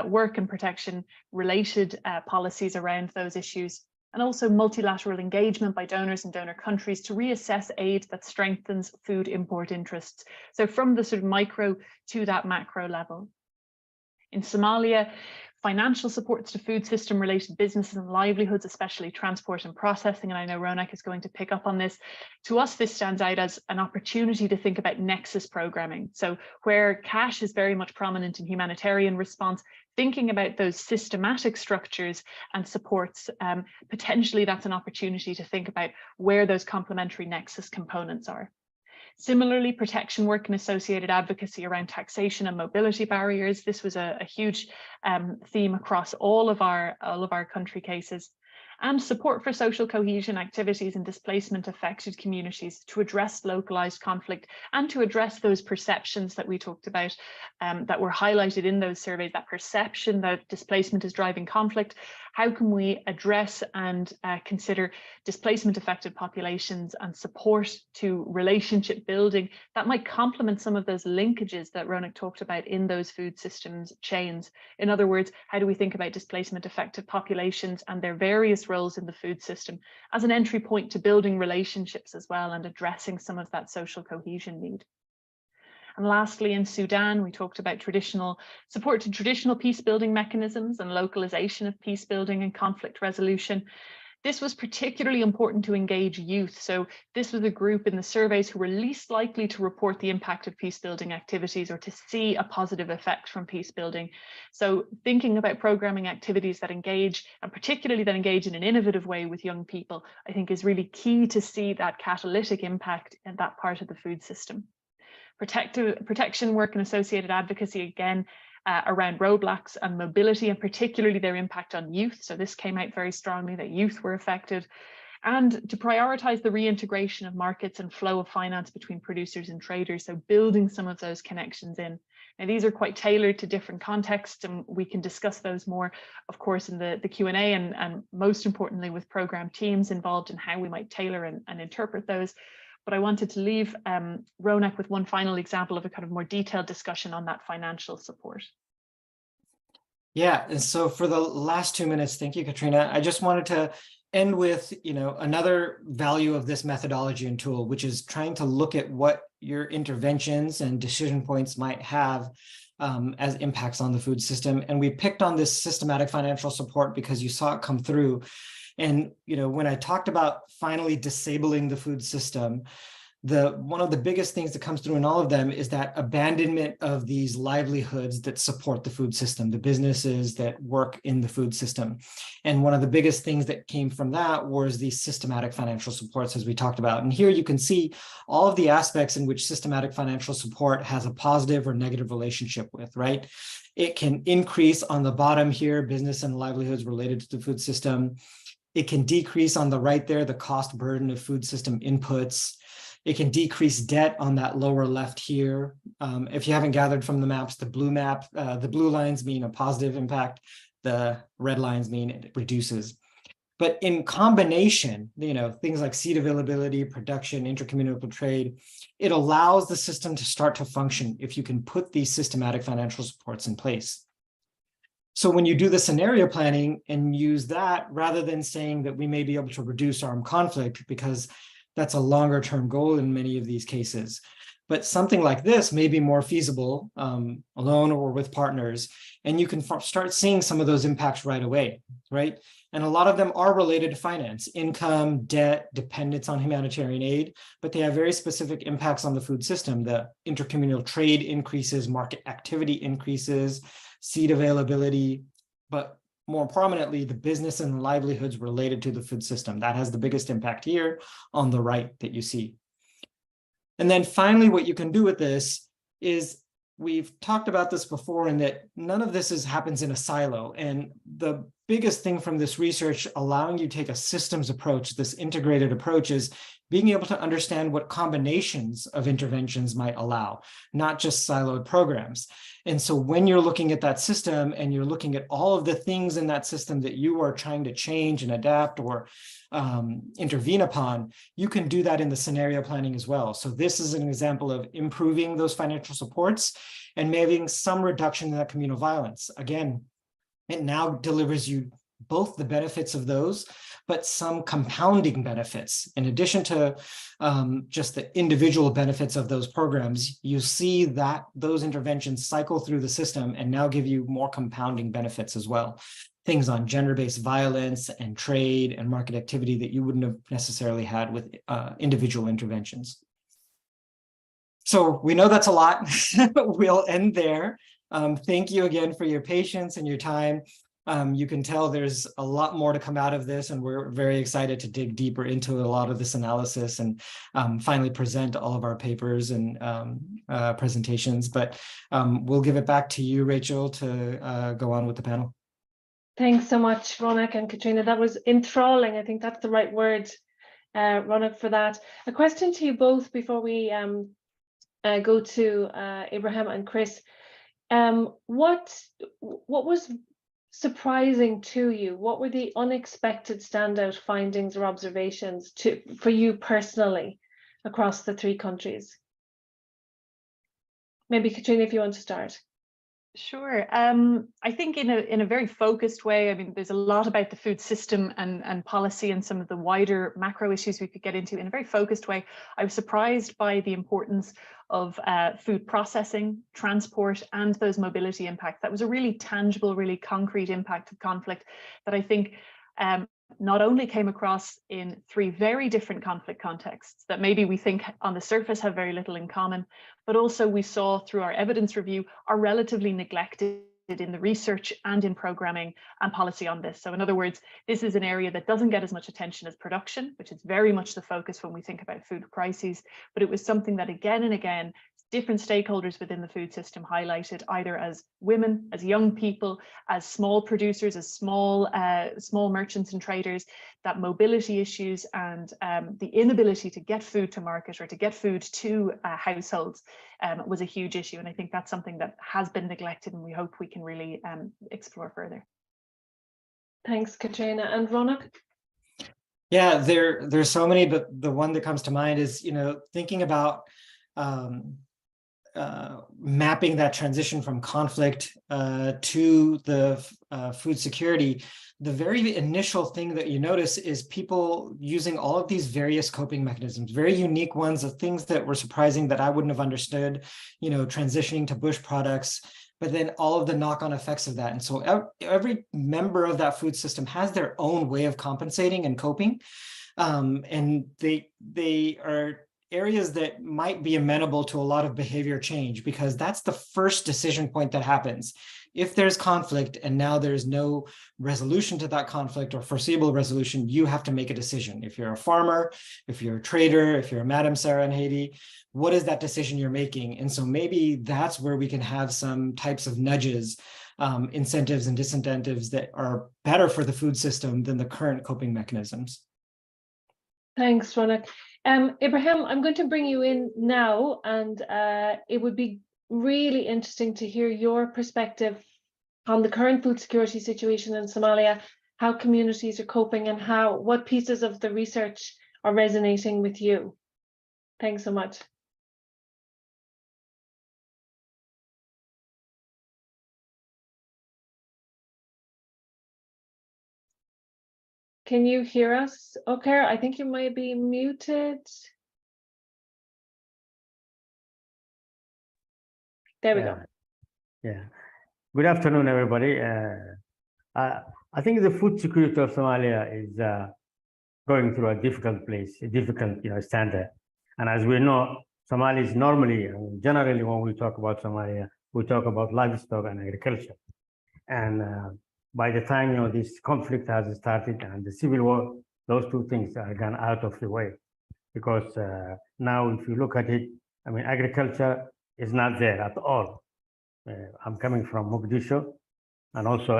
work and protection related policies around those issues. And also multilateral engagement by donors and donor countries to reassess aid that strengthens food import interests. So from the sort of micro to that macro level. In Somalia, financial supports to food system related businesses and livelihoods, especially transport and processing, and I know Ronak is going to pick up on this. To us, this stands out as an opportunity to think about nexus programming. So where cash is very much prominent in humanitarian response, thinking about those systematic structures and supports, potentially that's an opportunity to think about where those complementary nexus components are. Similarly, protection work and associated advocacy around taxation and mobility barriers. This was a huge theme across all of our country cases. And support for social cohesion activities in displacement affected communities to address localized conflict and to address those perceptions that we talked about that were highlighted in those surveys, that perception that displacement is driving conflict. How can we address and consider displacement affected populations and support to relationship building that might complement some of those linkages that Ronak talked about in those food systems chains? In other words, how do we think about displacement affected populations and their various roles in the food system as an entry point to building relationships as well and addressing some of that social cohesion need? And lastly, in Sudan, we talked about traditional support to traditional peace building mechanisms and localization of peace building and conflict resolution. This was particularly important to engage youth. So this was a group in the surveys who were least likely to report the impact of peace building activities or to see a positive effect from peace building. So thinking about programming activities that engage, and particularly that engage in an innovative way with young people, I think is really key to see that catalytic impact in that part of the food system. Protection work and associated advocacy, again, around roadblocks and mobility, and particularly their impact on youth. So this came out very strongly that youth were affected. And to prioritize the reintegration of markets and flow of finance between producers and traders, so building some of those connections in. Now, these are quite tailored to different contexts, and we can discuss those more, of course, in the Q&A, and most importantly with program teams involved in how we might tailor and interpret those. But I wanted to leave Ronak with one final example of a kind of more detailed discussion on that financial support. Yeah, and so for the last 2 minutes, thank you, Katrina. I just wanted to end with, another value of this methodology and tool, which is trying to look at what your interventions and decision points might have as impacts on the food system. And we picked on this systematic financial support because you saw it come through. And, when I talked about finally disabling the food system, one of the biggest things that comes through in all of them is that abandonment of these livelihoods that support the food system, the businesses that work in the food system. And one of the biggest things that came from that was these systematic financial supports, as we talked about. And here you can see all of the aspects in which systematic financial support has a positive or negative relationship with, right? It can increase on the bottom here, business and livelihoods related to the food system. It can decrease on the right there, the cost burden of food system inputs. It can decrease debt on that lower left here. If you haven't gathered from the maps, the blue lines mean a positive impact. The red lines mean it reduces. But in combination, things like seed availability, production, intercommunal trade, it allows the system to start to function if you can put these systematic financial supports in place. So when you do the scenario planning and use that, rather than saying that we may be able to reduce armed conflict, because that's a longer term goal in many of these cases. But something like this may be more feasible alone or with partners. And you can start seeing some of those impacts right away, right? And a lot of them are related to finance, income, debt, dependence on humanitarian aid, but they have very specific impacts on the food system. The intercommunal trade increases, market activity increases, seed availability, but more prominently, the business and livelihoods related to the food system. That has the biggest impact here on the right that you see. And then finally, what you can do with this is, we've talked about this before, in that none of this happens in a silo. And the biggest thing from this research, allowing you to take a systems approach, this integrated approach, is being able to understand what combinations of interventions might allow, not just siloed programs. And so when you're looking at that system and you're looking at all of the things in that system that you are trying to change and adapt or intervene upon, you can do that in the scenario planning as well. So this is an example of improving those financial supports and having some reduction in that communal violence. Again, it now delivers you both the benefits of those, but some compounding benefits. In addition to just the individual benefits of those programs, you see that those interventions cycle through the system and now give you more compounding benefits as well. Things on gender-based violence and trade and market activity that you wouldn't have necessarily had with individual interventions. So we know that's a lot. We'll end there. Thank you again for your patience and your time. You can tell there's a lot more to come out of this, and we're very excited to dig deeper into a lot of this analysis and finally present all of our papers and presentations. But we'll give it back to you, Rachel, to go on with the panel. Thanks so much, Ronak and Katrina. That was enthralling. I think that's the right word, Ronak, for that. A question to you both before we go to Abraham and Chris. What was surprising to you? What were the unexpected standout findings or observations for you personally across the three countries? Maybe Katrina, if you want to start. Sure. I think in a very focused way. I mean, there's a lot about the food system and policy and some of the wider macro issues we could get into in a very focused way. I was surprised by the importance of food processing, transport, and those mobility impacts. That was a really tangible, really concrete impact of conflict that I think not only came across in three very different conflict contexts that maybe we think on the surface have very little in common, but also we saw through our evidence review are relatively neglected in the research and in programming and policy on this. So in other words, this is an area that doesn't get as much attention as production, which is very much the focus when we think about food crises, but it was something that again and again, different stakeholders within the food system highlighted, either as women, as young people, as small producers, as small merchants and traders, that mobility issues and the inability to get food to market or to get food to households was a huge issue. And I think that's something that has been neglected and we hope we can really explore further. Thanks, Katrina. And Ronak? Yeah, there's so many, but the one that comes to mind is, thinking about mapping that transition from conflict to the food security. The very initial thing that you notice is people using all of these various coping mechanisms, very unique ones of things that were surprising that I wouldn't have understood, transitioning to bush products, but then all of the knock-on effects of that. And so every member of that food system has their own way of compensating and coping. And they are areas that might be amenable to a lot of behavior change, because that's the first decision point that happens. If there's conflict and now there's no resolution to that conflict or foreseeable resolution, you have to make a decision. If you're a farmer, if you're a trader, if you're a Madam Sarah in Haiti, what is that decision you're making? And so maybe that's where we can have some types of nudges, incentives and disincentives that are better for the food system than the current coping mechanisms. Thanks, Ronak. Ibrahim, I'm going to bring you in now, and it would be really interesting to hear your perspective on the current food security situation in Somalia, how communities are coping, and what pieces of the research are resonating with you. Thanks so much. Can you hear us, okay? I think you might be muted. There we go. Yeah. Good afternoon, everybody. I think the food security of Somalia is going through a difficult place, a difficult, standard. And as we know, Somalia is normally, generally, when we talk about Somalia, we talk about livestock and agriculture. And by the time, this conflict has started and the civil war, those two things are gone out of the way. Because now, if you look at it, agriculture is not there at all. I'm coming from Mogadishu, and also,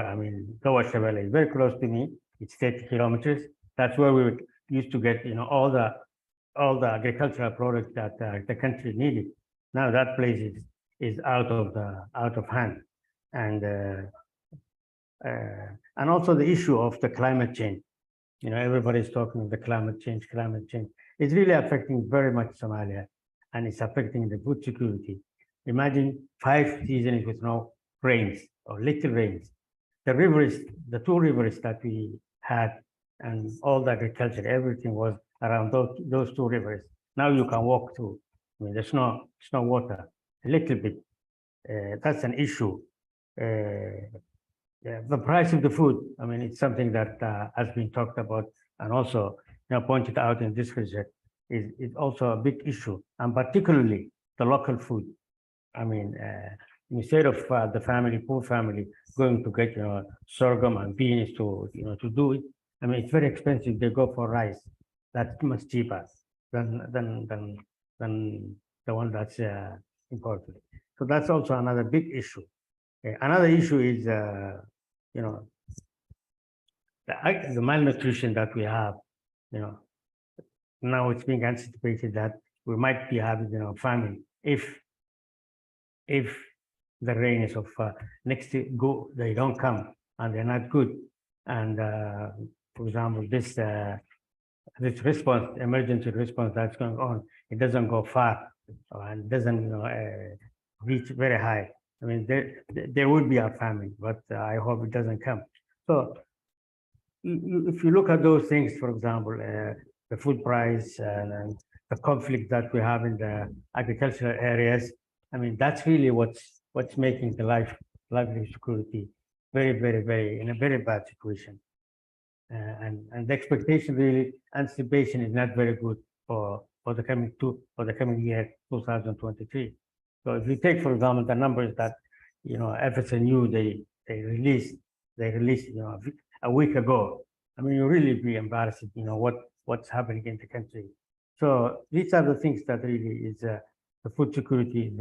Lower Shabelle is very close to me. It's 30 kilometers. That's where we used to get, all the agricultural products that the country needed. Now that place is out of hand, and also the issue of the climate change. Everybody's talking of the climate change. Climate change is really affecting very much Somalia, and it's affecting the food security. Imagine 5 seasons with no rains or little rains. The rivers, the 2 rivers that we had, and all the agriculture, everything was around those 2 rivers. Now you can walk through. There's no water, a little bit. That's an issue. The price of the food, it's something that has been talked about and also pointed out in this research, is also a big issue, and particularly the local food. Instead of the poor family going to get sorghum and beans to do it, it's very expensive. They go for rice. That's much cheaper than the one that's imported. So that's also another big issue. Another issue is the malnutrition that we have. Now it's being anticipated that we might be having famine if the rains of next year they don't come and they're not good. And for example, this response, emergency response that's going on, it doesn't go far and doesn't reach very high. There would be a famine, but I hope it doesn't come. So if you look at those things, for example, the food price and the conflict that we have in the agricultural areas, that's really what's making the livelihood security very, very, very in a very bad situation. And the expectation, really, anticipation is not very good for the coming year 2023. So if you take, for example, the numbers that FSNU they released a week ago, you really be embarrassed. What's happening in the country. So these are the things that really is the food security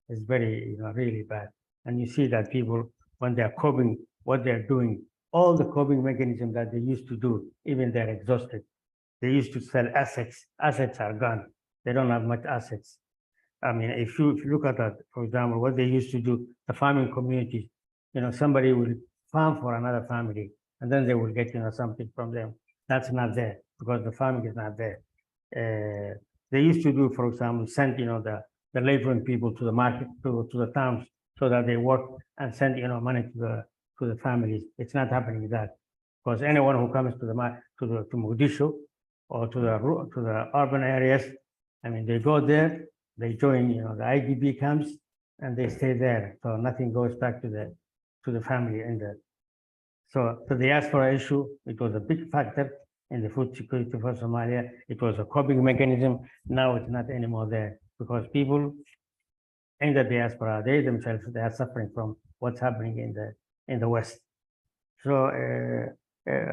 is very really bad. And you see that people, when they're coping, what they're doing, all the coping mechanisms that they used to do, even they're exhausted. They used to sell assets. Assets are gone. They don't have much assets. If you look at that, for example, what they used to do, the farming communities, somebody will farm for another family, and then they will get something from them. That's not there. because the farming is not there. They used to do, for example, send the laboring people to the market, to the towns, so that they work and send money to the families. It's not happening that, because anyone who comes to to Mogadishu or to the urban areas, I mean, they go there, they join the IDP camps, and they stay there. So nothing goes back to the family. And so the diaspora issue, it was a big factor in the food security for Somalia. It was a coping mechanism. Now it's not anymore there, because people in the diaspora, they themselves, they are suffering from what's happening in the West. So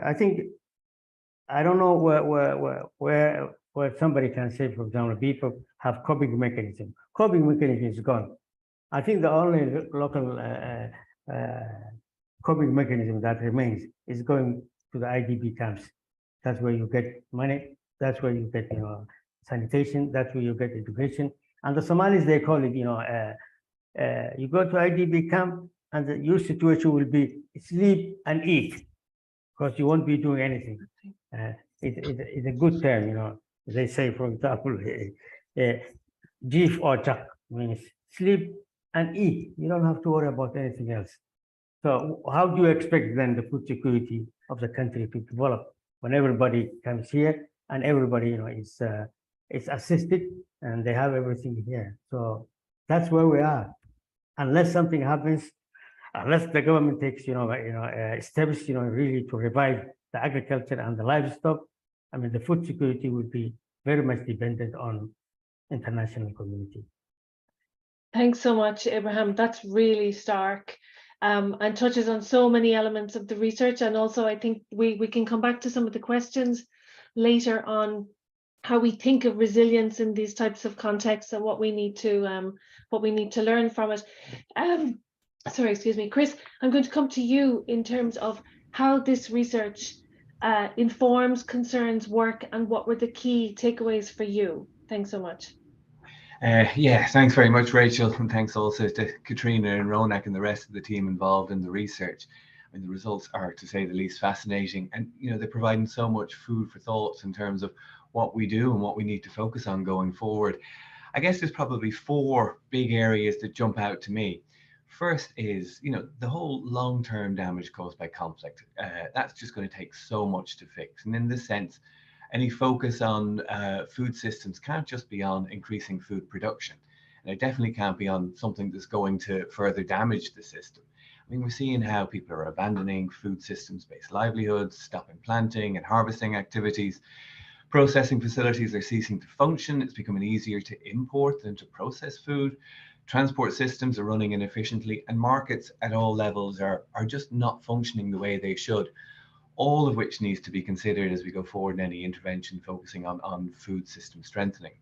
I think, I don't know where somebody can say, for example, people have coping mechanism. Coping mechanism is gone. I think the only local coping mechanism that remains is going to the IDP camps. That's where you get money. That's where you get sanitation. That's where you get education. And the Somalis, they call it you go to IDP camp, and your situation will be sleep and eat, because you won't be doing anything. It's a good term, They say, for example, Jif or Chak means sleep and eat. You don't have to worry about anything else. So how do you expect then the food security of the country to develop when everybody comes here and everybody is assisted and they have everything here? So that's where we are. Unless something happens, unless the government takes steps really to revive the agriculture and the livestock, I mean, the food security would be very much dependent on international community. Thanks so much, Abraham. That's really stark and touches on so many elements of the research. And also, I think we can come back to some of the questions later on how we think of resilience in these types of contexts and what we need to learn from it. Sorry, excuse me, Chris, I'm going to come to you in terms of how this research informs, concerns, work, and what were the key takeaways for you. Thanks so much. Yeah, thanks very much, Rachel, and thanks also to Katrina and Ronak and the rest of the team involved in the research. I mean, the results are, to say the least, fascinating, and they're providing so much food for thoughts in terms of what we do and what we need to focus on going forward. I guess there's probably 4 big areas that jump out to me. First is, the whole long-term damage caused by conflict. That's just going to take so much to fix, and in this sense, any focus on food systems can't just be on increasing food production. And it definitely can't be on something that's going to further damage the system. I mean, we're seeing how people are abandoning food systems-based livelihoods, stopping planting and harvesting activities. Processing facilities are ceasing to function. It's becoming easier to import than to process food. Transport systems are running inefficiently, and markets at all levels are just not functioning the way they should. All of which needs to be considered as we go forward in any intervention focusing on food system strengthening.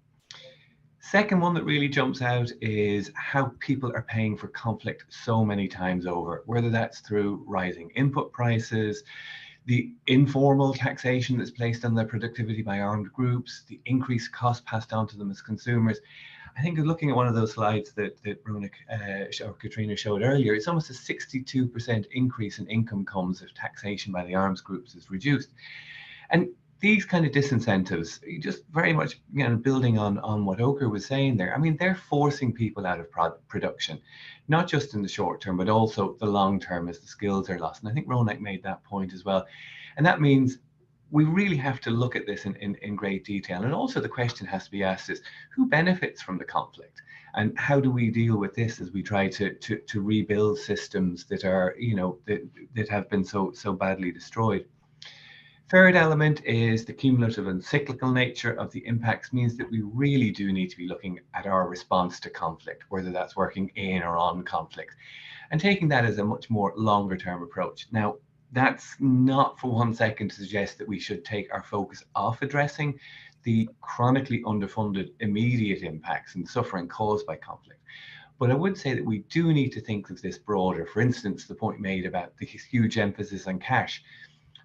Second one that really jumps out is how people are paying for conflict so many times over, whether that's through rising input prices, the informal taxation that's placed on their productivity by armed groups, the increased cost passed on to them as consumers. I think looking at one of those slides that Ronak or Katrina showed earlier, it's almost a 62% increase in income comes if taxation by the arms groups is reduced. And these kind of disincentives, just very much building on what Oker was saying there, I mean, they're forcing people out of production, not just in the short term, but also the long term as the skills are lost. And I think Ronak made that point as well. And that means we really have to look at this in great detail. And also the question has to be asked is, who benefits from the conflict? And how do we deal with this as we try to rebuild systems that are, that have been so badly destroyed? Third element is the cumulative and cyclical nature of the impacts means that we really do need to be looking at our response to conflict, whether that's working in or on conflict, and taking that as a much more longer term approach. Now, that's not for 1 second to suggest that we should take our focus off addressing the chronically underfunded immediate impacts and suffering caused by conflict. But I would say that we do need to think of this broader. For instance, the point made about the huge emphasis on cash,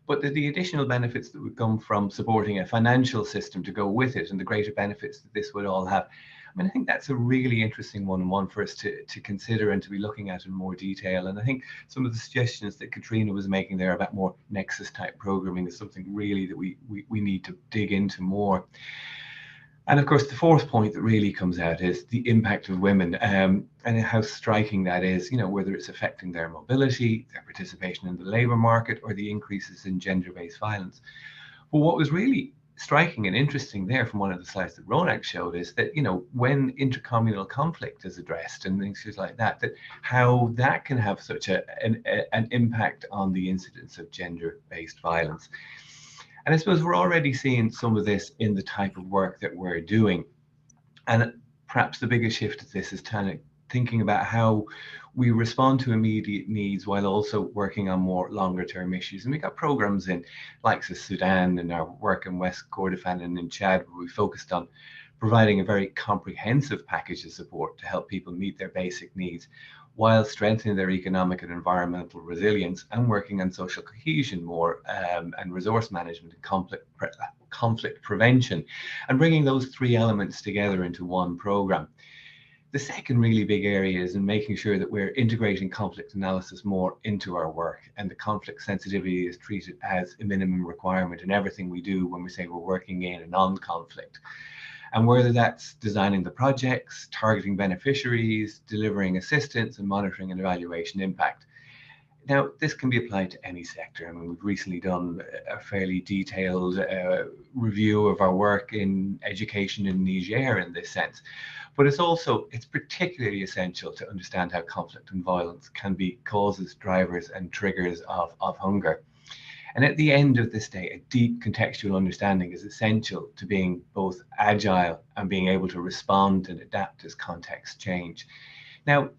but the additional benefits that would come from supporting a financial system to go with it and the greater benefits that this would all have. I mean, I think that's a really interesting one for us to consider and to be looking at in more detail. And I think some of the suggestions that Katrina was making there about more nexus type programming is something really that we need to dig into more. And of course, the fourth point that really comes out is the impact of women, and how striking that is, you know, whether it's affecting their mobility, their participation in the labour market, or the increases in gender-based violence. But what was really striking and interesting there from one of the slides that Ronak showed is that, you know, when intercommunal conflict is addressed and things like that, that how that can have such an impact on the incidence of gender-based violence. And I suppose we're already seeing some of this in the type of work that we're doing. And perhaps the biggest shift of this is kind of thinking about how we respond to immediate needs while also working on more longer term issues. And we got programs in like Sudan and our work in West Kordofan and in Chad, where we focused on providing a very comprehensive package of support to help people meet their basic needs, while strengthening their economic and environmental resilience and working on social cohesion more, and resource management and conflict prevention, and bringing those three elements together into one program. The second really big area is in making sure that we're integrating conflict analysis more into our work, and the conflict sensitivity is treated as a minimum requirement in everything we do when we say we're working in a non-conflict. And whether that's designing the projects, targeting beneficiaries, delivering assistance, and monitoring and evaluation impact. Now, this can be applied to any sector. I mean, we've recently done a fairly detailed review of our work in education in Niger in this sense. But it's particularly essential to understand how conflict and violence can be causes, drivers, and triggers of hunger. And at the end of this day, a deep contextual understanding is essential to being both agile and being able to respond and adapt as contexts change. Now,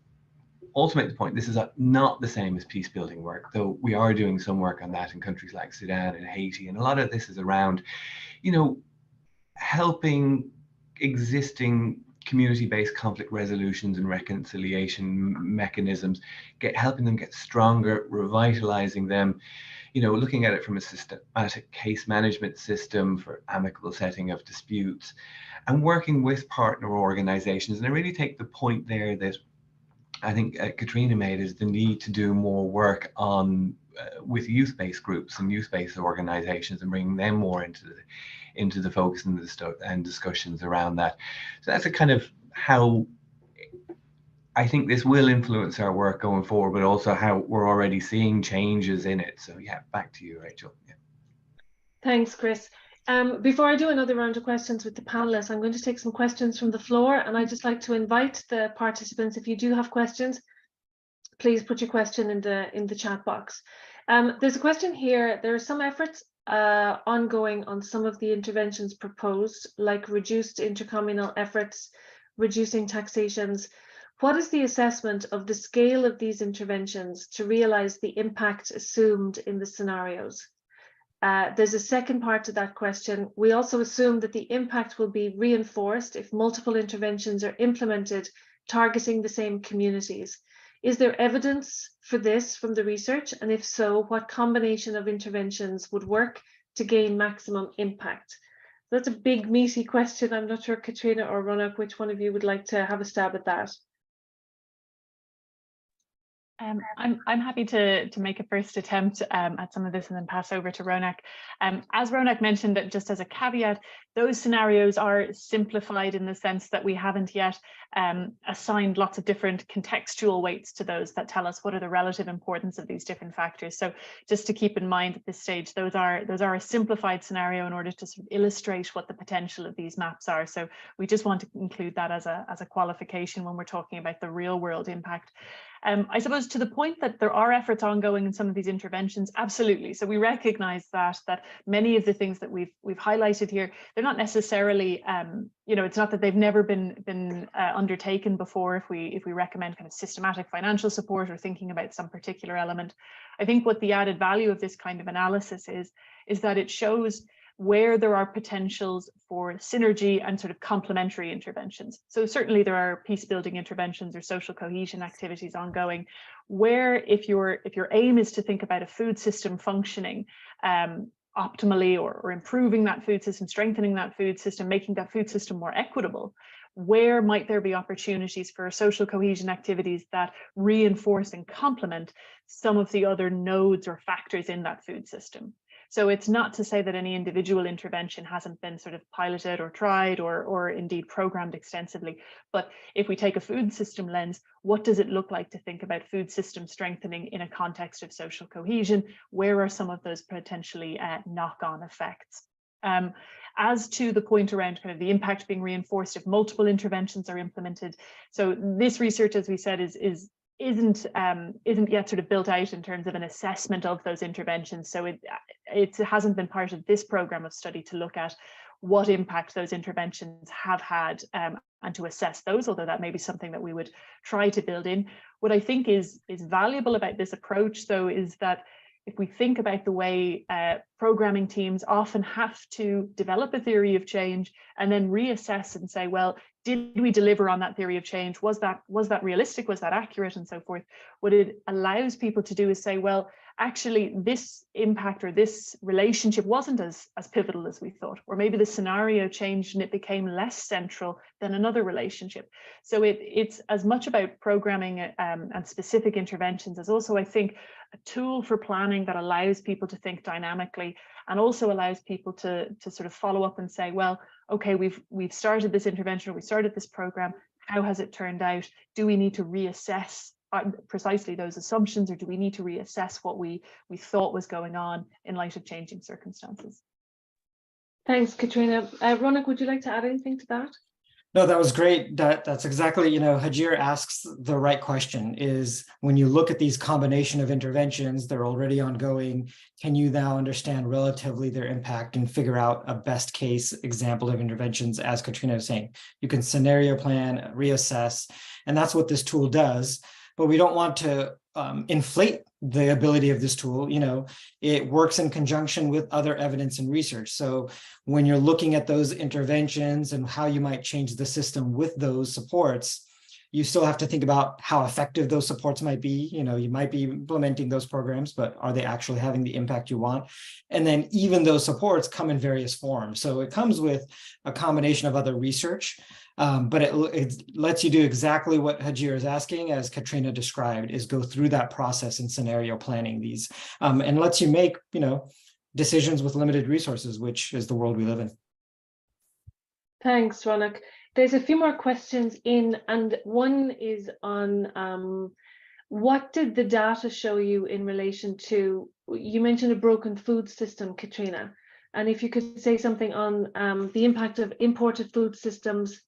also make the point, this is not the same as peace building work, though we are doing some work on that in countries like Sudan and Haiti. And a lot of this is around, you know, helping existing community-based conflict resolutions and reconciliation mechanisms, helping them get stronger, revitalizing them, you know, looking at it from a systematic case management system for amicable setting of disputes, and working with partner organizations. And I really take the point there that I think Katrina made, is the need to do more work on with youth-based groups and youth-based organizations, and bringing them more into the focus and discussions around that. So that's a kind of how I think this will influence our work going forward, but also how we're already seeing changes in it. So yeah, back to you, Rachel. Yeah. Thanks, Chris. Before I do another round of questions with the panelists, I'm going to take some questions from the floor, and I'd just like to invite the participants, if you do have questions, please put your question in the chat box. There's a question here. There are some efforts ongoing on some of the interventions proposed, like reduced intercommunal efforts, reducing taxations. What is the assessment of the scale of these interventions to realize the impact assumed in the scenarios? There's a second part to that question. We also assume that the impact will be reinforced if multiple interventions are implemented targeting the same communities. Is there evidence for this from the research? And if so, what combination of interventions would work to gain maximum impact? That's a big, meaty question. I'm not sure, Katrina or Ronak, which one of you would like to have a stab at that? I'm happy to make a first attempt at some of this and then pass over to Ronak. As Ronak mentioned, that just as a caveat, those scenarios are simplified in the sense that we haven't yet assigned lots of different contextual weights to those that tell us what are the relative importance of these different factors. So just to keep in mind at this stage, those are a simplified scenario in order to sort of illustrate what the potential of these maps are. So we just want to include that as a qualification when we're talking about the real world impact. I suppose to the point that there are efforts ongoing in some of these interventions, absolutely. So we recognize that many of the things that we've highlighted here, they're not necessarily, you know, it's not that they've never been undertaken before if we recommend kind of systematic financial support or thinking about some particular element. I think what the added value of this kind of analysis is that it shows where there are potentials for synergy and sort of complementary interventions. So certainly there are peace building interventions or social cohesion activities ongoing, where if your aim is to think about a food system functioning, optimally or improving that food system, strengthening that food system, making that food system more equitable, where might there be opportunities for social cohesion activities that reinforce and complement some of the other nodes or factors in that food system? So it's not to say that any individual intervention hasn't been sort of piloted or tried or indeed programmed extensively. But if we take a food system lens, what does it look like to think about food system strengthening in a context of social cohesion? Where are some of those potentially knock-on effects? As to the point around kind of the impact being reinforced if multiple interventions are implemented. So this research, as we said, isn't yet sort of built out in terms of an assessment of those interventions. So it hasn't been part of this program of study to look at what impact those interventions have had and to assess those, although that may be something that we would try to build in. What I think is valuable about this approach, though, is that if we think about the way programming teams often have to develop a theory of change and then reassess and say, well, did we deliver on that theory of change? Was that realistic? Was that accurate? And so forth. What it allows people to do is say, well, actually, this impact or this relationship wasn't as pivotal as we thought, or maybe the scenario changed and it became less central than another relationship. So it's as much about programming and specific interventions as also, I think, a tool for planning that allows people to think dynamically and also allows people to sort of follow up and say, well, okay, we've started this intervention, or we started this program. How has it turned out? Do we need to reassess precisely those assumptions, or do we need to reassess what we thought was going on in light of changing circumstances? Thanks, Katrina. Ronak, would you like to add anything to that? No, that was great. That's exactly, Hajir asks the right question, is when you look at these combination of interventions, they're already ongoing. Can you now understand relatively their impact and figure out a best case example of interventions? As Katrina was saying, you can scenario plan, reassess, and that's what this tool does. But we don't want to inflate the ability of this tool. It works in conjunction with other evidence and research. So when you're looking at those interventions and how you might change the system with those supports, you still have to think about how effective those supports might be. You might be implementing those programs, but are they actually having the impact you want? And then even those supports come in various forms. So it comes with a combination of other research, but it lets you do exactly what Hajir is asking, as Katrina described, is go through that process in scenario planning these, and lets you make, decisions with limited resources, which is the world we live in. Thanks, Ronak. There's a few more questions in, and one is on what did the data show you in relation to, you mentioned a broken food system, Katrina, and if you could say something on the impact of imported food systems,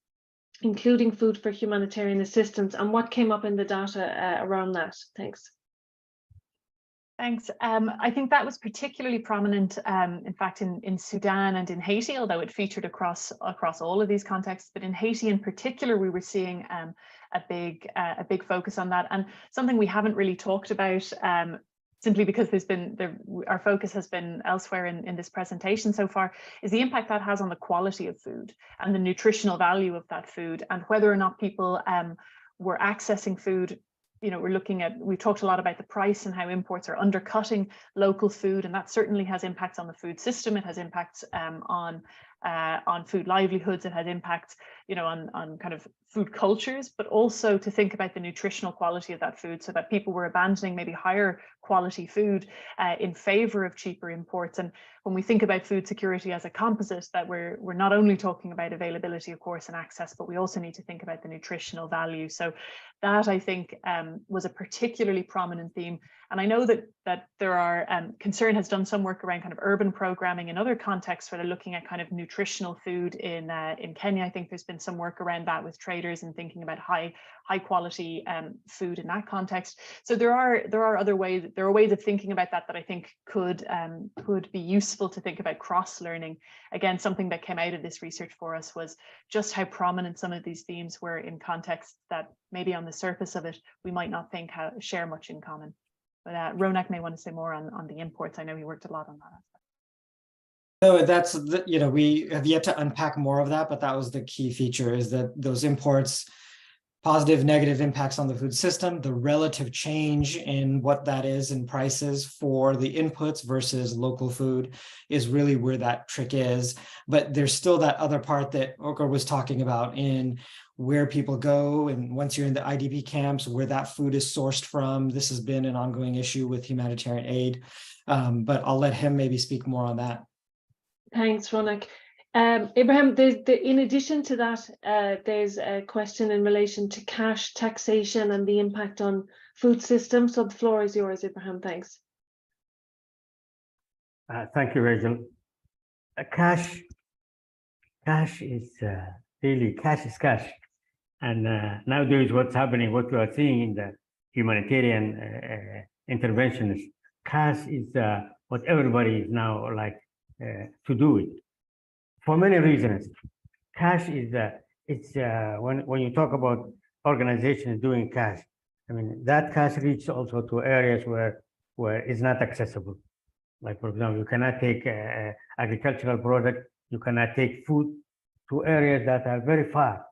including food for humanitarian assistance, and what came up in the data around that. Thanks. Thanks. I think that was particularly prominent, in fact, in Sudan and in Haiti, although it featured across all of these contexts. But in Haiti in particular, we were seeing a big focus on that, and something we haven't really talked about, simply because our focus has been elsewhere in this presentation so far, is the impact that has on the quality of food and the nutritional value of that food, and whether or not people were accessing food. We've talked a lot about the price and how imports are undercutting local food, and that certainly has impacts on the food system. It has impacts on food livelihoods. It has impacts, on kind of food cultures, but also to think about the nutritional quality of that food, so that people were abandoning maybe higher quality food in favor of cheaper imports. And when we think about food security as a composite, that we're not only talking about availability, of course, and access, but we also need to think about the nutritional value. So that, I think, was a particularly prominent theme. And I know that there are, Concern has done some work around kind of urban programming in other contexts where they're looking at kind of nutritional food in Kenya. I think there's been some work around that with traders and thinking about high quality food in that context. So there are other ways, there are ways of thinking about that I think could be useful to think about cross-learning. Again, something that came out of this research for us was just how prominent some of these themes were in contexts that maybe on the surface of it, we might not think share much in common. But Ronak may want to say more on the imports. I know he worked a lot on that. No, that's, we have yet to unpack more of that, but that was the key feature, is that those imports positive, negative impacts on the food system, the relative change in what that is in prices for the inputs versus local food is really where that trick is. But there's still that other part that Okur was talking about in where people go, and once you're in the IDP camps, where that food is sourced from. This has been an ongoing issue with humanitarian aid, but I'll let him maybe speak more on that. Thanks, Ronak. Ibrahim, in addition to that, there's a question in relation to cash taxation and the impact on food systems. So the floor is yours, Ibrahim. Thanks. Thank you, Rachel. Cash is really cash is cash. And nowadays, what's happening, what we are seeing in the humanitarian intervention is cash is what everybody is now like to do it for many reasons. Cash is when you talk about organizations doing cash, I mean that cash reaches also to areas where it's not accessible. Like for example, you cannot take agricultural product, you cannot take food to areas that are very far.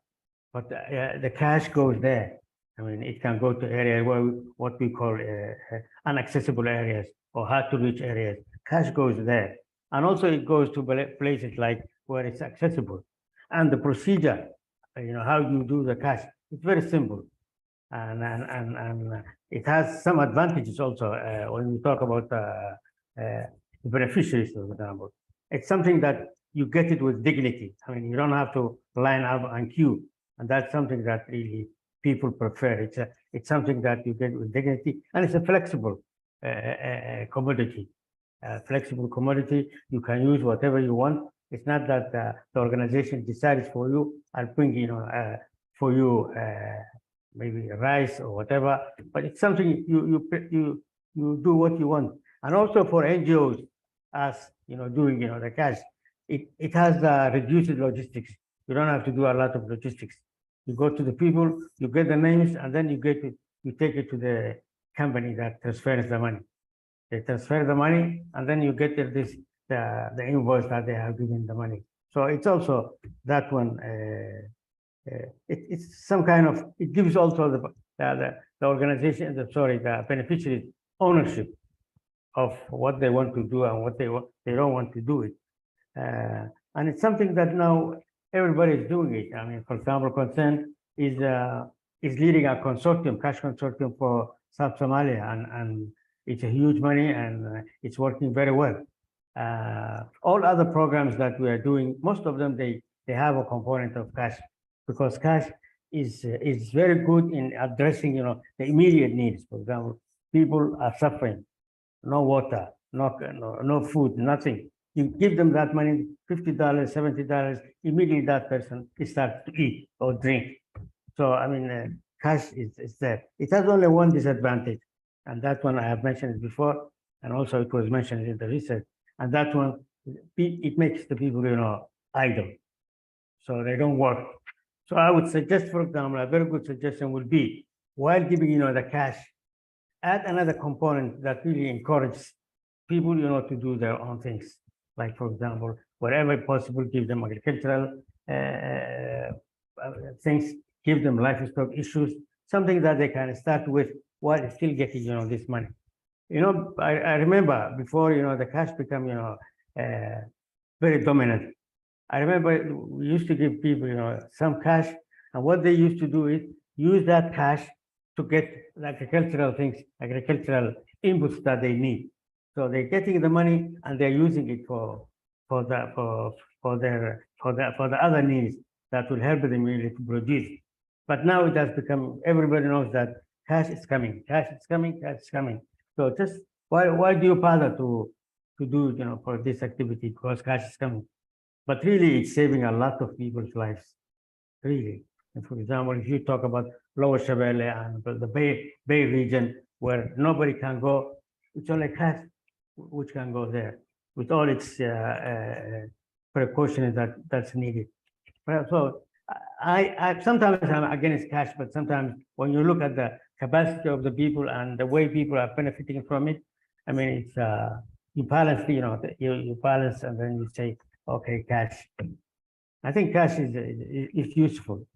But the cash goes there. I mean, it can go to areas where what we call inaccessible areas or hard to reach areas. Cash goes there. And also it goes to places like where it's accessible. And the procedure, how you do the cash, it's very simple. And it has some advantages also when we talk about beneficiaries, for example. It's something that you get it with dignity. I mean, you don't have to line up and queue. And that's something that really people prefer. It's something that you get with dignity, and it's a flexible commodity. Flexible commodity, you can use whatever you want. It's not that the organization decides for you and bring for you maybe rice or whatever, but it's something you do what you want. And also for NGOs, as doing the cash, it has reduced logistics. You don't have to do a lot of logistics. You go to the people, you get the names, and then you take it to the company that transfers the money. They transfer the money, and then you get the invoice that they have given the money. So it's also that one. It's some kind of, it gives also the organization, the beneficiaries ownership of what they want to do and what they don't want to do it. And it's something that now everybody is doing it. I mean, for example, Consent is leading a consortium, cash consortium for South Somalia, and it's a huge money and it's working very well. All other programs that we are doing, most of them they have a component of cash, because cash is very good in addressing the immediate needs. For example, people are suffering, no water, no food, nothing. You give them that money, $50, $70, immediately that person starts to eat or drink. So, I mean, cash is there. It has only one disadvantage, and that one I have mentioned before, and also it was mentioned in the research, and that one, it makes the people, idle. So they don't work. So I would suggest, for example, a very good suggestion would be, while giving, the cash, add another component that really encourages people, to do their own things. Like, for example, wherever possible, give them agricultural things, give them livestock issues, something that they can start with while still getting, this money. I remember before, the cash become, very dominant. I remember we used to give people, some cash, and what they used to do is use that cash to get the agricultural things, agricultural inputs that they need. So they're getting the money and they're using it for the other needs that will help them really to produce. But now it has become, everybody knows that cash is coming, cash is coming, cash is coming. So just why do you bother to do for this activity, because cash is coming? But really, it's saving a lot of people's lives, really. And for example, if you talk about Lower Shabelle and the Bay region, where nobody can go, it's only cash which can go there with all its precautions that's needed. So I sometimes I'm against cash, but sometimes when you look at the capacity of the people and the way people are benefiting from it, I mean, it's you balance, you balance, and then you say, okay, cash. I think cash is useful.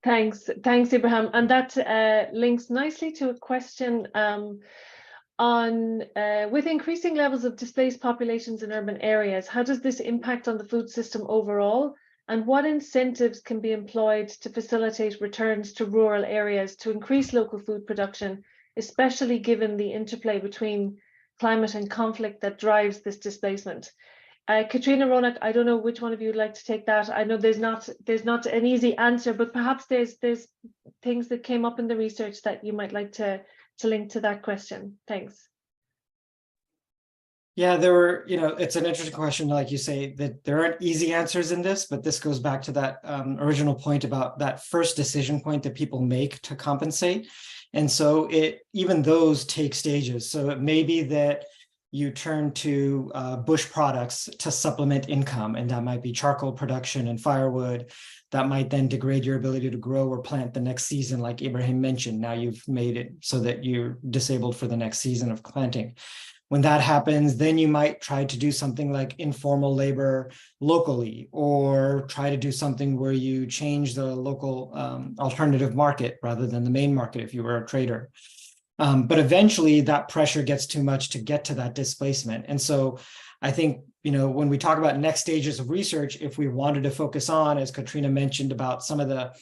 Thanks, Ibrahim. And that links nicely to a question on with increasing levels of displaced populations in urban areas, how does this impact on the food system overall? And what incentives can be employed to facilitate returns to rural areas to increase local food production, especially given the interplay between climate and conflict that drives this displacement? Katrina, Ronak, I don't know which one of you would like to take that. I know there's not an easy answer, but perhaps there's things that came up in the research that you might like to link to that question. Thanks. Yeah, there were, it's an interesting question, like you say, that there aren't easy answers in this, but this goes back to that original point about that first decision point that people make to compensate. And so even those take stages. So it may be that you turn to bush products to supplement income, and that might be charcoal production and firewood. That might then degrade your ability to grow or plant the next season, like Ibrahim mentioned. Now you've made it so that you're disabled for the next season of planting. When that happens, then you might try to do something like informal labor locally, or try to do something where you change the local alternative market rather than the main market if you were a trader. But eventually that pressure gets too much to get to that displacement. And so I think, when we talk about next stages of research, if we wanted to focus on, as Katrina mentioned, about some of the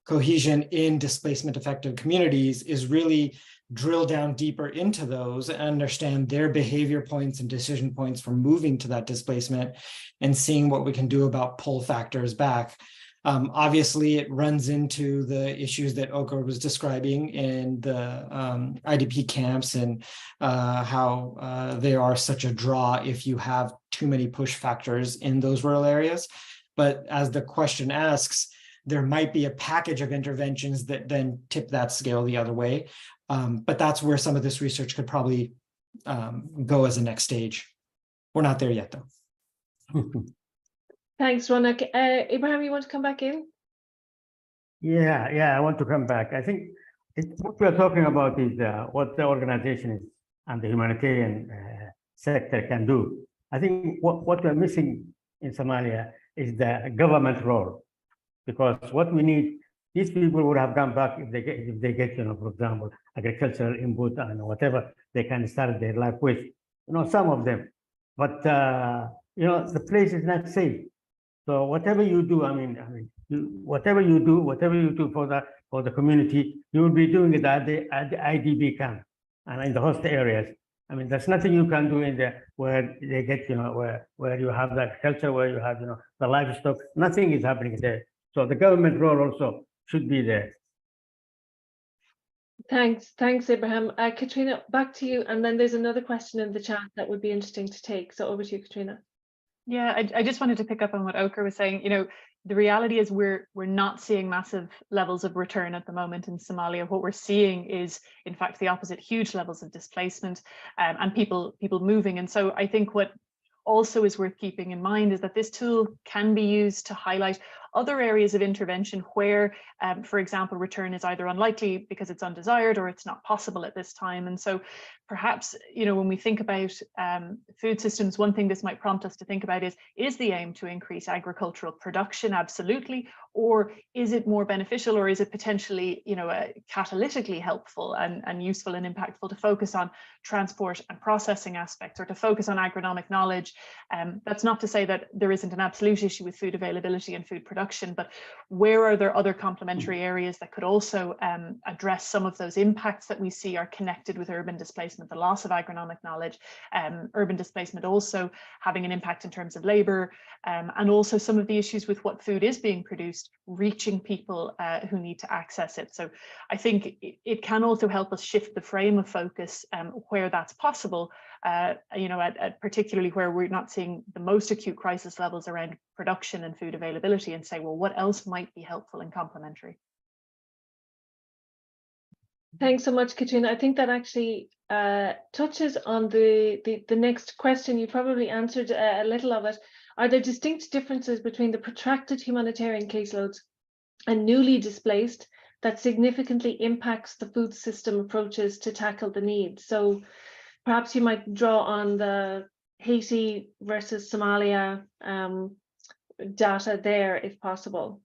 cohesion in displacement affected communities, is really drill down deeper into those and understand their behavior points and decision points for moving to that displacement, and seeing what we can do about pull factors back. Obviously, it runs into the issues that Oka was describing in the IDP camps, and how they are such a draw if you have too many push factors in those rural areas. But as the question asks, there might be a package of interventions that then tip that scale the other way. But that's where some of this research could probably go as a next stage. We're not there yet, though. Thanks, Ronak. Ibrahim, you want to come back in? Yeah, I want to come back. I think what we are talking about is what the organization is and the humanitarian sector can do. I think what we're missing in Somalia is the government role, because what we need, these people would have gone back if they get, for example, agricultural input and whatever they can start their life with, some of them. But the place is not safe. So whatever you do, whatever you do for the community, you will be doing it at the IDP camp and in the host areas. There's nothing you can do in there where they get, where you have the agriculture, where you have, the livestock. Nothing is happening there. So the government role also should be there. Thanks, Ibrahim. Katrina, back to you. And then there's another question in the chat that would be interesting to take. So over to you, Katrina. Yeah, I just wanted to pick up on what Oka was saying. The reality is we're not seeing massive levels of return at the moment in Somalia. What we're seeing is, in fact, the opposite: huge levels of displacement and people moving. And so I think what also is worth keeping in mind is that this tool can be used to highlight other areas of intervention where, for example, return is either unlikely because it's undesired or it's not possible at this time. And so perhaps, when we think about food systems, one thing this might prompt us to think about is the aim to increase agricultural production? Absolutely. Or is it more beneficial, or is it potentially, catalytically helpful and useful and impactful to focus on transport and processing aspects, or to focus on agronomic knowledge? That's not to say that there isn't an absolute issue with food availability and food production, but where are there other complementary areas that could also address some of those impacts that we see are connected with urban displacement, the loss of agronomic knowledge, urban displacement also having an impact in terms of labor, and also some of the issues with what food is being produced, reaching people who need to access it. So I think it can also help us shift the frame of focus where that's possible, at particularly where we're not seeing the most acute crisis levels around production and food availability, and say, well, what else might be helpful and complementary? Thanks so much, Katrina. I think that actually touches on the next question. You probably answered a little of it. Are there distinct differences between the protracted humanitarian caseloads and newly displaced that significantly impacts the food system approaches to tackle the needs? So perhaps you might draw on the Haiti versus Somalia data there, if possible.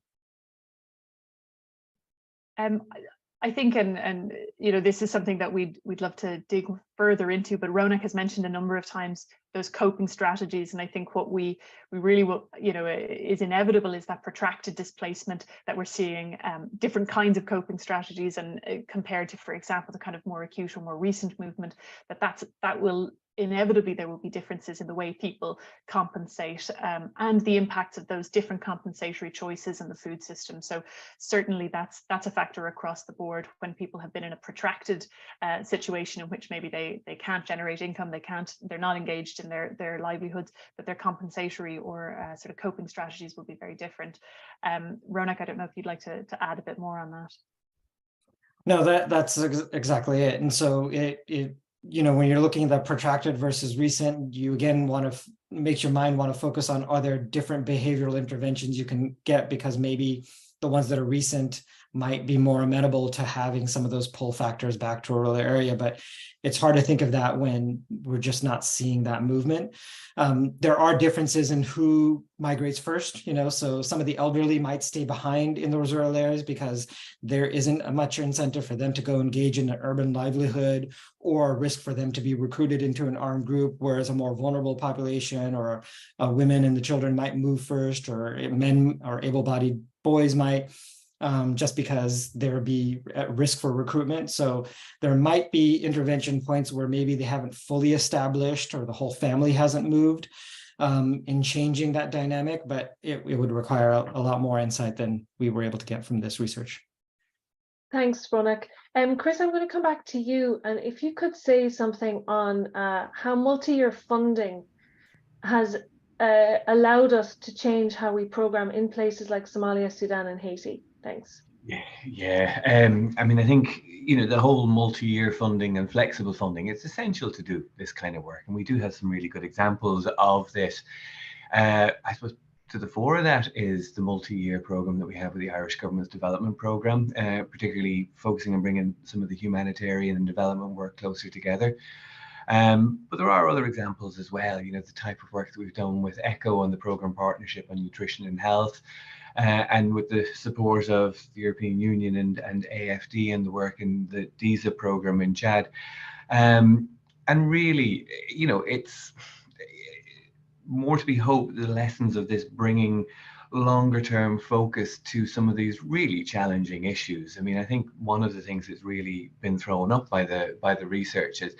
I think, and you know, this is something that we'd love to dig further into, but Ronak has mentioned a number of times those coping strategies, and I think what we really will, you know, is inevitable is that protracted displacement that we're seeing, different kinds of coping strategies, and compared to, for example, the kind of more acute or more recent movement, that will inevitably, there will be differences in the way people compensate, and the impacts of those different compensatory choices in the food system. So certainly that's a factor across the board when people have been in a protracted situation in which maybe they can't generate income, they're not engaged in their livelihoods, but their compensatory or sort of coping strategies will be very different. Ronak, I don't know if you'd like to add a bit more on that. No, that's exactly it. And so it you know, when you're looking at that protracted versus recent, you again want to make your mind want to focus on, are there different behavioral interventions you can get, because maybe the ones that are recent might be more amenable to having some of those pull factors back to a rural area. But it's hard to think of that when we're just not seeing that movement. There are differences in who migrates first, you know, so some of the elderly might stay behind in those rural areas because there isn't a much incentive for them to go engage in an urban livelihood, or risk for them to be recruited into an armed group, whereas a more vulnerable population or women and the children might move first, or men or able-bodied boys might, just because there would be at risk for recruitment. So there might be intervention points where maybe they haven't fully established, or the whole family hasn't moved in changing that dynamic, but it would require a lot more insight than we were able to get from this research. Thanks, Ronak. Chris, I'm going to come back to you, and if you could say something on how multi-year funding has allowed us to change how we program in places like Somalia, Sudan, and Haiti. Thanks. Yeah. I mean, I think, you know, the whole multi-year funding and flexible funding, it's essential to do this kind of work, and we do have some really good examples of this. I suppose to the fore of that is the multi-year program that we have with the Irish Government's development program, particularly focusing on bringing some of the humanitarian and development work closer together. But there are other examples as well, you know, the type of work that we've done with ECHO and the Programme Partnership on Nutrition and Health, and with the support of the European Union and AFD and the work in the DISA programme in Chad. And really, you know, it's more to be hoped, the lessons of this bringing longer term focus to some of these really challenging issues. I mean, I think one of the things that's really been thrown up by the research is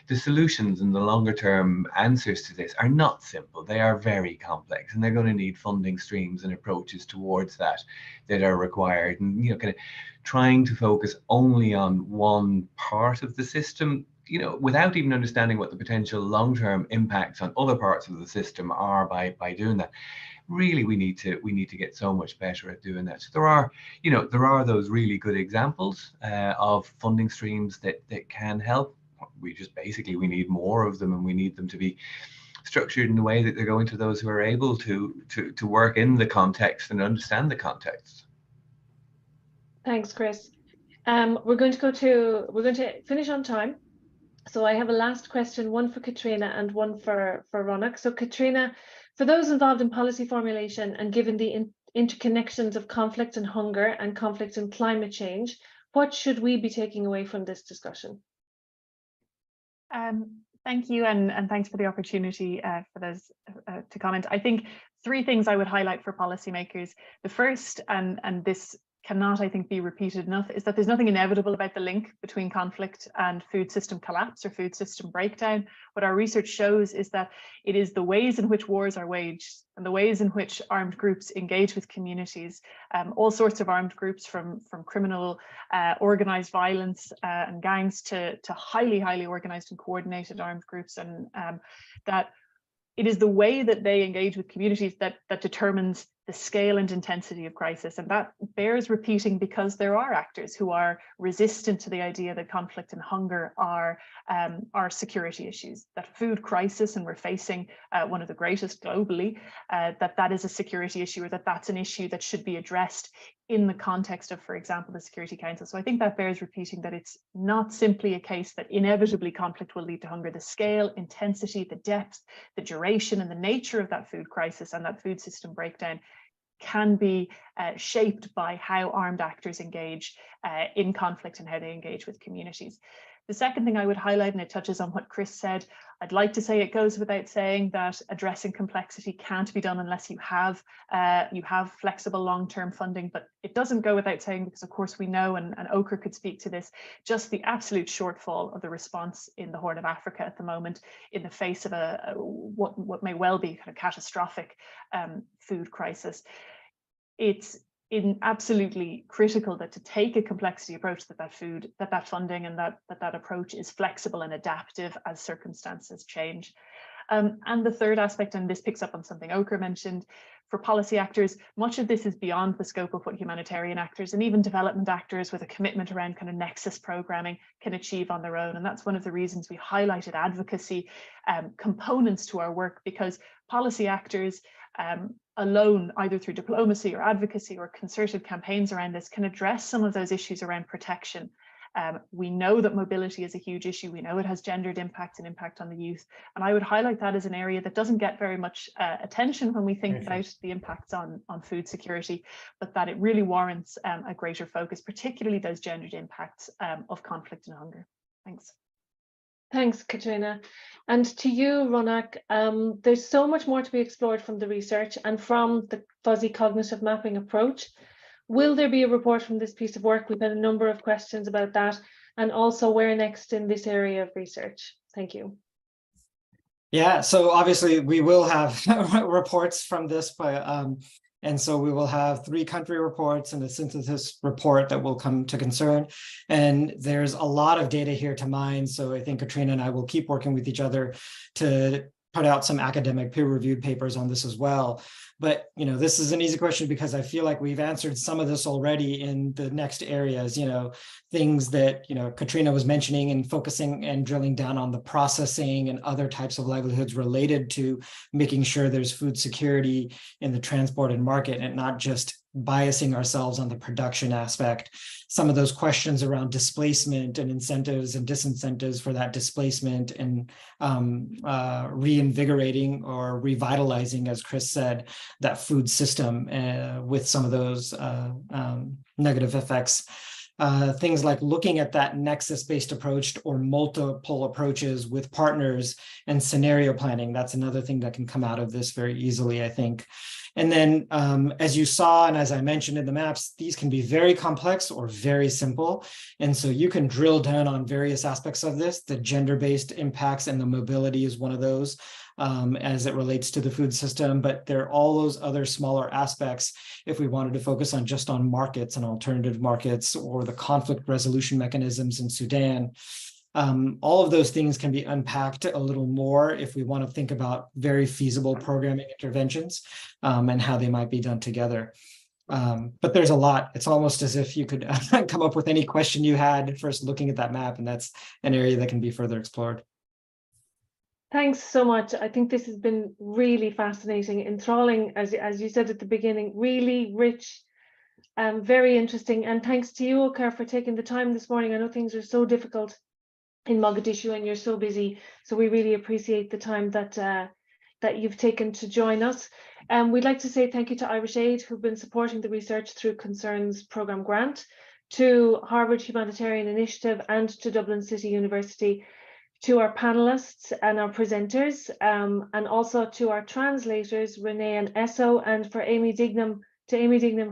the solutions and the longer term answers to this are not simple. They are very complex, and they're going to need funding streams and approaches towards that are required. And, you know, kind of trying to focus only on one part of the system, you know, without even understanding what the potential long-term impacts on other parts of the system are by doing that. Really, we need to get so much better at doing that. So there are those really good examples of funding streams that can help. We need more of them, and we need them to be structured in a way that they're going to those who are able to work in the context and understand the context. Thanks, Chris. We're going to finish on time. So I have a last question, one for Katrina and one for Ronak. So Katrina, for those involved in policy formulation and given the interconnections of conflict and hunger and conflict and climate change, what should we be taking away from this discussion? Thank you, and thanks for the opportunity for those to comment. I think three things I would highlight for policymakers. The first, and this cannot, I think, be repeated enough, is that there's nothing inevitable about the link between conflict and food system collapse or food system breakdown. What our research shows is that it is the ways in which wars are waged and the ways in which armed groups engage with communities, all sorts of armed groups, from criminal organized violence and gangs to highly organized and coordinated armed groups, and that it is the way that they engage with communities that determines the scale and intensity of crisis. And that bears repeating because there are actors who are resistant to the idea that conflict and hunger are security issues, that food crisis, and we're facing one of the greatest globally, that is a security issue, or that's an issue that should be addressed in the context of, for example, the Security Council. So I think that bears repeating, that it's not simply a case that inevitably conflict will lead to hunger. The scale, intensity, the depth, the duration, and the nature of that food crisis and that food system breakdown can be shaped by how armed actors engage in conflict and how they engage with communities. The second thing I would highlight, and it touches on what Chris said, I'd like to say it goes without saying that addressing complexity can't be done unless you have flexible long-term funding, but it doesn't go without saying, because of course we know, and Ochre could speak to this, just the absolute shortfall of the response in the Horn of Africa at the moment in the face of what may well be kind of catastrophic food crisis. It's absolutely critical that to take a complexity approach, that funding and that approach is flexible and adaptive as circumstances change. And the third aspect, and this picks up on something Ochre mentioned, for policy actors, much of this is beyond the scope of what humanitarian actors and even development actors with a commitment around kind of nexus programming can achieve on their own. And that's one of the reasons we highlighted advocacy components to our work, because policy actors alone, either through diplomacy or advocacy or concerted campaigns around this, can address some of those issues around protection. We know that mobility is a huge issue. We know it has gendered impact and impact on the youth. And I would highlight that as an area that doesn't get very much attention when we think about the impacts on food security, but that it really warrants a greater focus, particularly those gendered impacts of conflict and hunger. Thanks. Thanks, Katrina. And to you, Ronak, there's so much more to be explored from the research and from the fuzzy cognitive mapping approach. Will there be a report from this piece of work? We've had a number of questions about that, and also where next in this area of research? Thank you. Yeah, so obviously we will have reports from this, and so we will have 3 country reports and a synthesis report that will come to concern. And there's a lot of data here to mine. So I think Katrina and I will keep working with each other to put out some academic peer-reviewed papers on this as well. But, you know, this is an easy question because I feel like we've answered some of this already in the next areas, you know, things that, you know, Katrina was mentioning and focusing and drilling down on the processing and other types of livelihoods related to making sure there's food security in the transport and market and not just biasing ourselves on the production aspect. Some of those questions around displacement and incentives and disincentives for that displacement and reinvigorating or revitalizing, as Chris said, that food system with some of those negative effects. Things like looking at that nexus-based approach or multiple approaches with partners and scenario planning. That's another thing that can come out of this very easily, I think. And then, as you saw, and as I mentioned in the maps, these can be very complex or very simple. And so you can drill down on various aspects of this. The gender-based impacts and the mobility is one of those as it relates to the food system. But there are all those other smaller aspects if we wanted to focus on just on markets and alternative markets or the conflict resolution mechanisms in Sudan. All of those things can be unpacked a little more if we want to think about very feasible programming interventions and how they might be done together. But there's a lot. It's almost as if you could come up with any question you had first looking at that map, and that's an area that can be further explored. Thanks so much. I think this has been really fascinating, enthralling, as you said at the beginning, really rich, very interesting. And thanks to you, Ochre, for taking the time this morning. I know things are so difficult in Mogadishu and you're so busy, so we really appreciate the time that that you've taken to join us. We'd like to say thank you to Irish Aid, who've been supporting the research through Concerns Programme Grant, to Harvard Humanitarian Initiative, and to Dublin City University, to our panelists and our presenters, and also to our translators, Renee and Esso, and for Amy Dignam,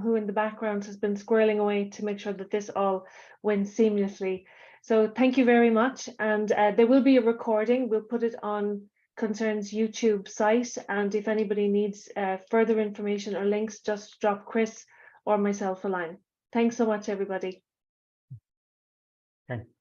who in the background has been squirreling away to make sure that this all went seamlessly. So thank you very much. And there will be a recording. We'll put it on Concerns YouTube site. And if anybody needs further information or links, just drop Chris or myself a line. Thanks so much, everybody. Thank you.